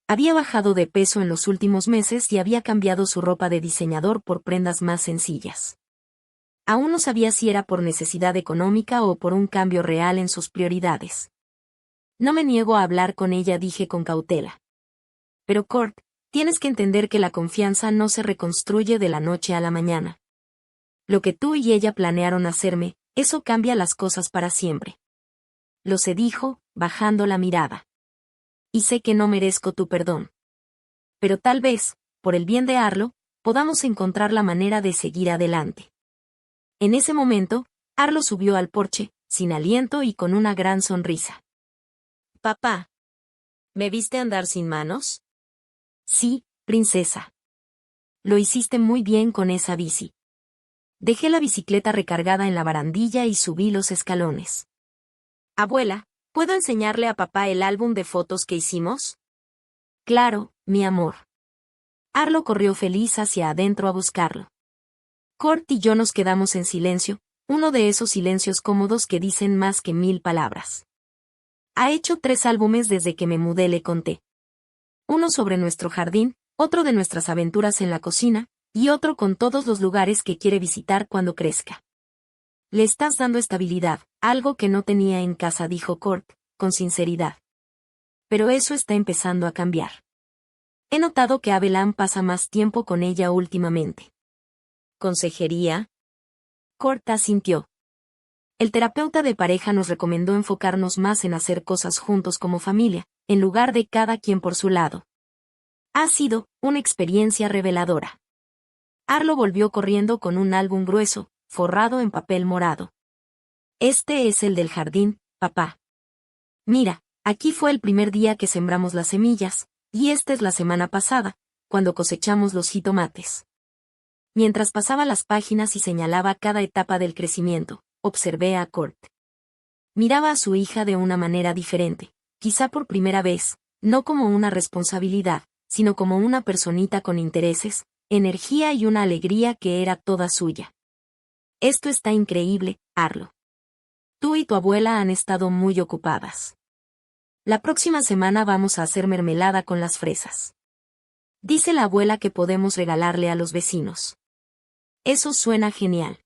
Había bajado de peso en los últimos meses y había cambiado su ropa de diseñador por prendas más sencillas. Aún no sabía si era por necesidad económica o por un cambio real en sus prioridades. «No me niego a hablar con ella», dije con cautela. «Pero Court, tienes que entender que la confianza no se reconstruye de la noche a la mañana. Lo que tú y ella planearon hacerme, eso cambia las cosas para siempre». Lo sé, dijo, bajando la mirada. «Y sé que no merezco tu perdón. Pero tal vez, por el bien de Arlo, podamos encontrar la manera de seguir adelante». En ese momento, Arlo subió al porche, sin aliento y con una gran sonrisa. «Papá, ¿me viste andar sin manos?» «Sí, princesa. Lo hiciste muy bien con esa bici». Dejé la bicicleta recargada en la barandilla y subí los escalones. «Abuela, ¿puedo enseñarle a papá el álbum de fotos que hicimos?» «Claro, mi amor». Arlo corrió feliz hacia adentro a buscarlo. Court y yo nos quedamos en silencio, uno de esos silencios cómodos que dicen más que 1000 palabras. «Ha hecho 3 álbumes desde que me mudé», le conté. Uno sobre nuestro jardín, otro de nuestras aventuras en la cocina, y otro con todos los lugares que quiere visitar cuando crezca. «Le estás dando estabilidad, algo que no tenía en casa», dijo Court, con sinceridad. «Pero eso está empezando a cambiar». He notado que Abelan pasa más tiempo con ella últimamente. ¿Consejería? Kurt asintió. El terapeuta de pareja nos recomendó enfocarnos más en hacer cosas juntos como familia, en lugar de cada quien por su lado. Ha sido una experiencia reveladora. Arlo volvió corriendo con un álbum grueso, forrado en papel morado. Este es el del jardín, papá. Mira, aquí fue el primer día que sembramos las semillas, y esta es la semana pasada, cuando cosechamos los jitomates. Mientras pasaba las páginas y señalaba cada etapa del crecimiento, observé a Kurt. Miraba a su hija de una manera diferente, quizá por primera vez, no como una responsabilidad, sino como una personita con intereses, energía y una alegría que era toda suya. Esto está increíble, Arlo. Tú y tu abuela han estado muy ocupadas. La próxima semana vamos a hacer mermelada con las fresas. Dice la abuela que podemos regalarle a los vecinos. Eso suena genial.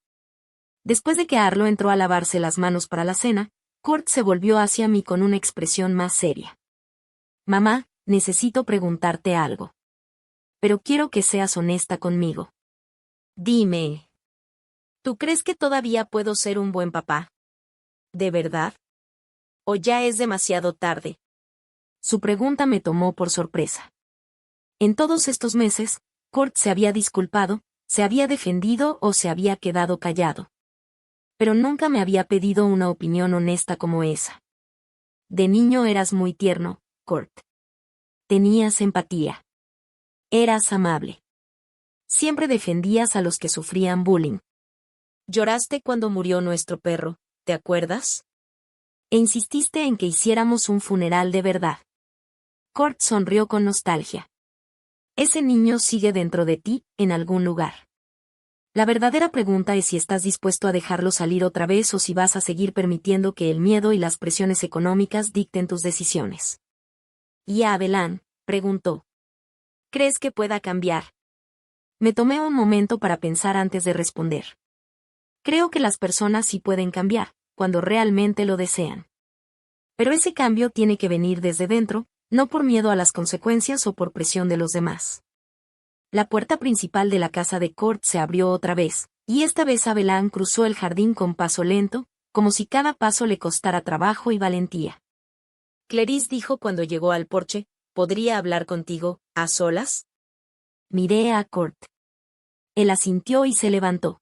Después de que Arlo entró a lavarse las manos para la cena, Kurt se volvió hacia mí con una expresión más seria. Mamá, necesito preguntarte algo. Pero quiero que seas honesta conmigo. Dime. ¿Tú crees que todavía puedo ser un buen papá? ¿De verdad? ¿O ya es demasiado tarde? Su pregunta me tomó por sorpresa. En todos estos meses, Kurt se había disculpado, se había defendido o se había quedado callado. Pero nunca me había pedido una opinión honesta como esa. De niño eras muy tierno, Kurt. Tenías empatía. Eras amable. Siempre defendías a los que sufrían bullying. Lloraste cuando murió nuestro perro, ¿te acuerdas? E insististe en que hiciéramos un funeral de verdad. Kurt sonrió con nostalgia. Ese niño sigue dentro de ti, en algún lugar. La verdadera pregunta es si estás dispuesto a dejarlo salir otra vez o si vas a seguir permitiendo que el miedo y las presiones económicas dicten tus decisiones. ¿Y a Abelan? Preguntó. ¿Crees que pueda cambiar? Me tomé un momento para pensar antes de responder. Creo que las personas sí pueden cambiar, cuando realmente lo desean. Pero ese cambio tiene que venir desde dentro, no por miedo a las consecuencias o por presión de los demás. La puerta principal de la casa de Kurt se abrió otra vez, y esta vez Abelan cruzó el jardín con paso lento, como si cada paso le costara trabajo y valentía. Clarice dijo cuando llegó al porche, ¿podría hablar contigo, a solas? Miré a Kurt. Él asintió y se levantó.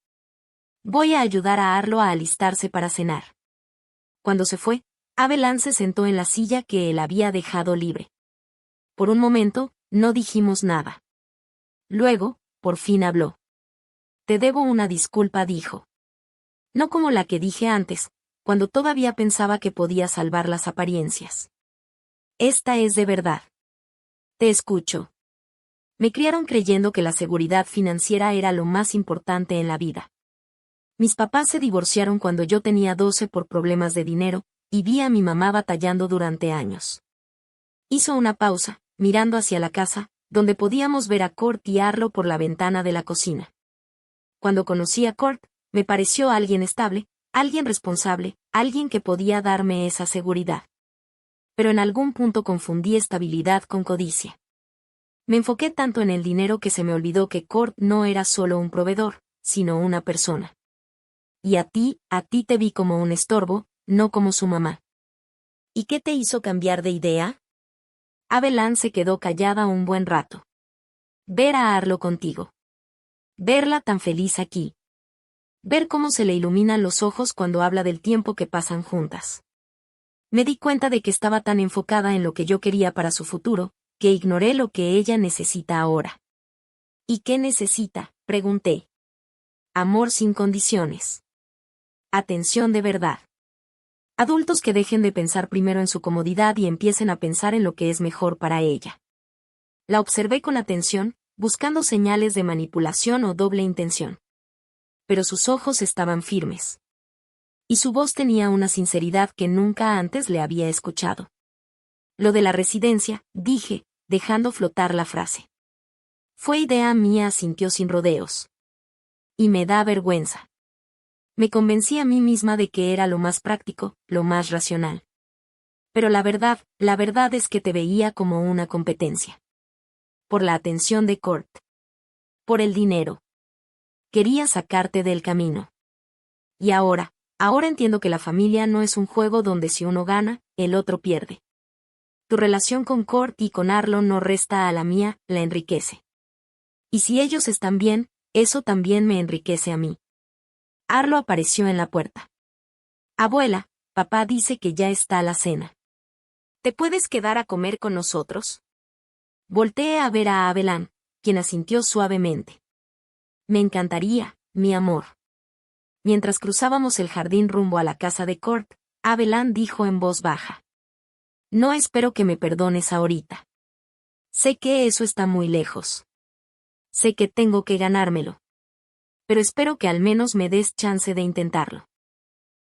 Voy a ayudar a Arlo a alistarse para cenar. Cuando se fue, Abelan se sentó en la silla que él había dejado libre. Por un momento, no dijimos nada. Luego, por fin habló. Te debo una disculpa, dijo. No como la que dije antes, cuando todavía pensaba que podía salvar las apariencias. Esta es de verdad. Te escucho. Me criaron creyendo que la seguridad financiera era lo más importante en la vida. Mis papás se divorciaron cuando yo tenía 12 por problemas de dinero, y vi a mi mamá batallando durante años. Hizo una pausa, mirando hacia la casa, donde podíamos ver a Kurt y Arlo por la ventana de la cocina. Cuando conocí a Kurt, me pareció alguien estable, alguien responsable, alguien que podía darme esa seguridad. Pero en algún punto confundí estabilidad con codicia. Me enfoqué tanto en el dinero que se me olvidó que Kurt no era solo un proveedor, sino una persona. Y a ti te vi como un estorbo, no como su mamá. ¿Y qué te hizo cambiar de idea? Abelan se quedó callada un buen rato. Ver a Arlo contigo. Verla tan feliz aquí. Ver cómo se le iluminan los ojos cuando habla del tiempo que pasan juntas. Me di cuenta de que estaba tan enfocada en lo que yo quería para su futuro, que ignoré lo que ella necesita ahora. ¿Y qué necesita?, pregunté. Amor sin condiciones. Atención de verdad. Adultos que dejen de pensar primero en su comodidad y empiecen a pensar en lo que es mejor para ella. La observé con atención, buscando señales de manipulación o doble intención. Pero sus ojos estaban firmes. Y su voz tenía una sinceridad que nunca antes le había escuchado. Lo de la residencia, dije, dejando flotar la frase. Fue idea mía, asintió sin rodeos. Y me da vergüenza. Me convencí a mí misma de que era lo más práctico, lo más racional. Pero la verdad es que te veía como una competencia. por la atención de Kurt. Por el dinero. Quería sacarte del camino. Y ahora entiendo que la familia no es un juego donde si uno gana, el otro pierde. Tu relación con Kurt y con Arlo no resta a la mía, la enriquece. Y si ellos están bien, eso también me enriquece a mí. Arlo apareció en la puerta. Abuela, papá dice que ya está la cena. ¿Te puedes quedar a comer con nosotros? Volteé a ver a Abelán, quien asintió suavemente. Me encantaría, mi amor. Mientras cruzábamos el jardín rumbo a la casa de Kurt, Abelán dijo en voz baja. No espero que me perdones ahorita. Sé que eso está muy lejos. Sé que tengo que ganármelo. Pero espero que al menos me des chance de intentarlo.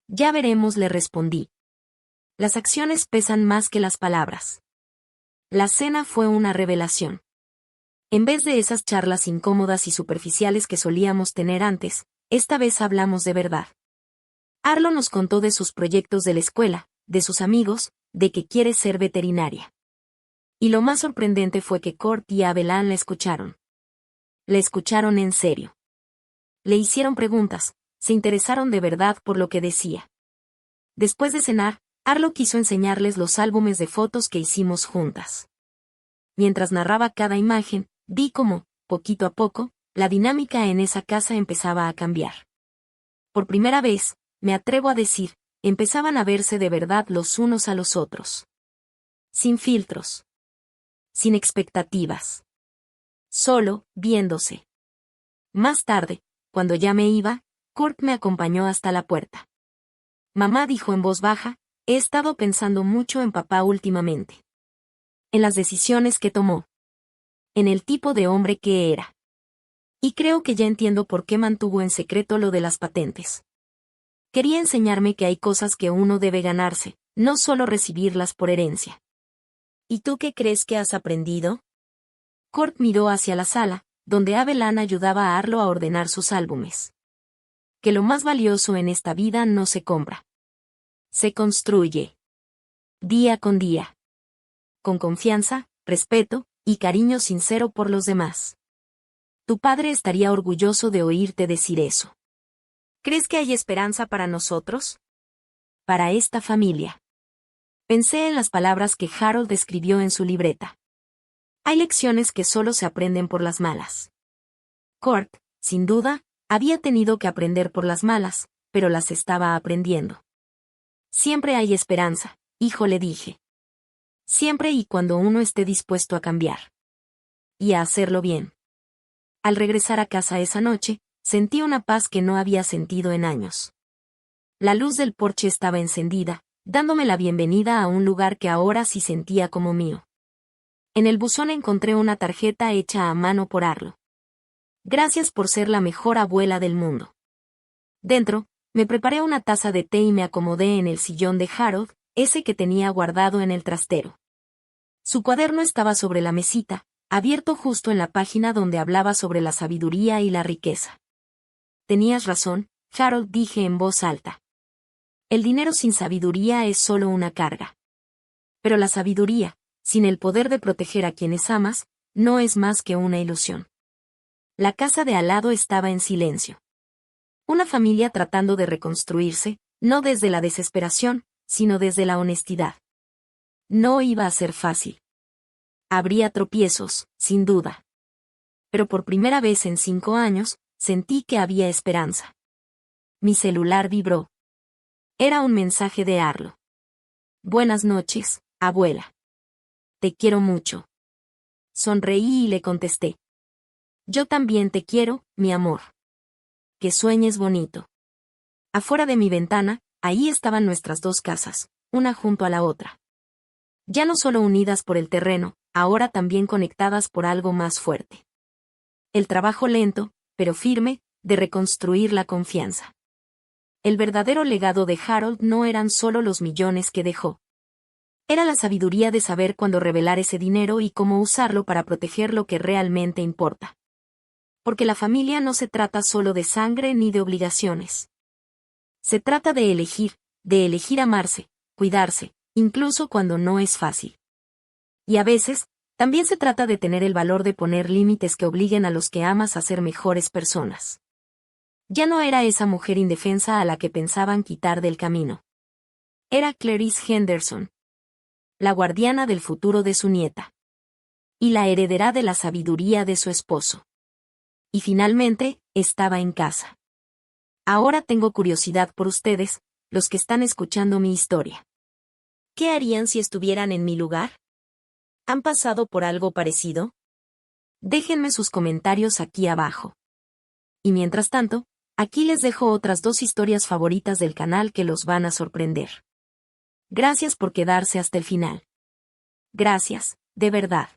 Ya veremos, le respondí. Las acciones pesan más que las palabras. La cena fue una revelación. En vez de esas charlas incómodas y superficiales que solíamos tener antes, esta vez hablamos de verdad. Arlo nos contó de sus proyectos de la escuela, de sus amigos, de que quiere ser veterinaria. Y lo más sorprendente fue que Kurt y Abelán la escucharon. Le escucharon en serio. Le hicieron preguntas, se interesaron de verdad por lo que decía. Después de cenar, Arlo quiso enseñarles los álbumes de fotos que hicimos juntas. Mientras narraba cada imagen, vi cómo, poquito a poco, la dinámica en esa casa empezaba a cambiar. Por primera vez, me atrevo a decir, empezaban a verse de verdad los unos a los otros. Sin filtros. Sin expectativas. Solo, viéndose. Más tarde, cuando ya me iba, Kurt me acompañó hasta la puerta. Mamá dijo en voz baja, he estado pensando mucho en papá últimamente. En las decisiones que tomó. En el tipo de hombre que era. Y creo que ya entiendo por qué mantuvo en secreto lo de las patentes. Quería enseñarme que hay cosas que uno debe ganarse, no solo recibirlas por herencia. ¿Y tú qué crees que has aprendido? Kurt miró hacia la sala, donde Abelán ayudaba a Arlo a ordenar sus álbumes. Que lo más valioso en esta vida no se compra. Se construye. Día con día. Con confianza, respeto, y cariño sincero por los demás. Tu padre estaría orgulloso de oírte decir eso. ¿Crees que hay esperanza para nosotros? Para esta familia. Pensé en las palabras que Harold escribió en su libreta. Hay lecciones que solo se aprenden por las malas. Kurt, sin duda, había tenido que aprender por las malas, pero las estaba aprendiendo. Siempre hay esperanza, hijo, le dije. Siempre y cuando uno esté dispuesto a cambiar. Y a hacerlo bien. Al regresar a casa esa noche, sentí una paz que no había sentido en años. La luz del porche estaba encendida, dándome la bienvenida a un lugar que ahora sí sentía como mío. En el buzón encontré una tarjeta hecha a mano por Arlo. Gracias por ser la mejor abuela del mundo. Dentro, me preparé una taza de té y me acomodé en el sillón de Harold, ese que tenía guardado en el trastero. Su cuaderno estaba sobre la mesita, abierto justo en la página donde hablaba sobre la sabiduría y la riqueza. Tenías razón, Harold, dije en voz alta. El dinero sin sabiduría es solo una carga. Pero la sabiduría, sin el poder de proteger a quienes amas, no es más que una ilusión. La casa de al lado estaba en silencio. Una familia tratando de reconstruirse, no desde la desesperación, sino desde la honestidad. No iba a ser fácil. Habría tropiezos, sin duda. Pero por primera vez en 5 años, sentí que había esperanza. Mi celular vibró. Era un mensaje de Arlo. Buenas noches, abuela. Te quiero mucho. Sonreí y le contesté. Yo también te quiero, mi amor. Que sueñes bonito. Afuera de mi ventana, ahí estaban nuestras 2 casas, una junto a la otra. Ya no solo unidas por el terreno, ahora también conectadas por algo más fuerte. El trabajo lento, pero firme, de reconstruir la confianza. El verdadero legado de Harold no eran solo los millones que dejó. Era la sabiduría de saber cuándo revelar ese dinero y cómo usarlo para proteger lo que realmente importa. Porque la familia no se trata solo de sangre ni de obligaciones. Se trata de elegir amarse, cuidarse, incluso cuando no es fácil. Y a veces, También se trata de tener el valor de poner límites que obliguen a los que amas a ser mejores personas. Ya no era esa mujer indefensa a la que pensaban quitar del camino. Era Clarice Henderson, la guardiana del futuro de su nieta. Y la heredera de la sabiduría de su esposo. Y finalmente, estaba en casa. Ahora tengo curiosidad por ustedes, los que están escuchando mi historia. ¿Qué harían si estuvieran en mi lugar? ¿Han pasado por algo parecido? Déjenme sus comentarios aquí abajo. Y mientras tanto, aquí les dejo otras 2 historias favoritas del canal que los van a sorprender. Gracias por quedarse hasta el final. Gracias, de verdad.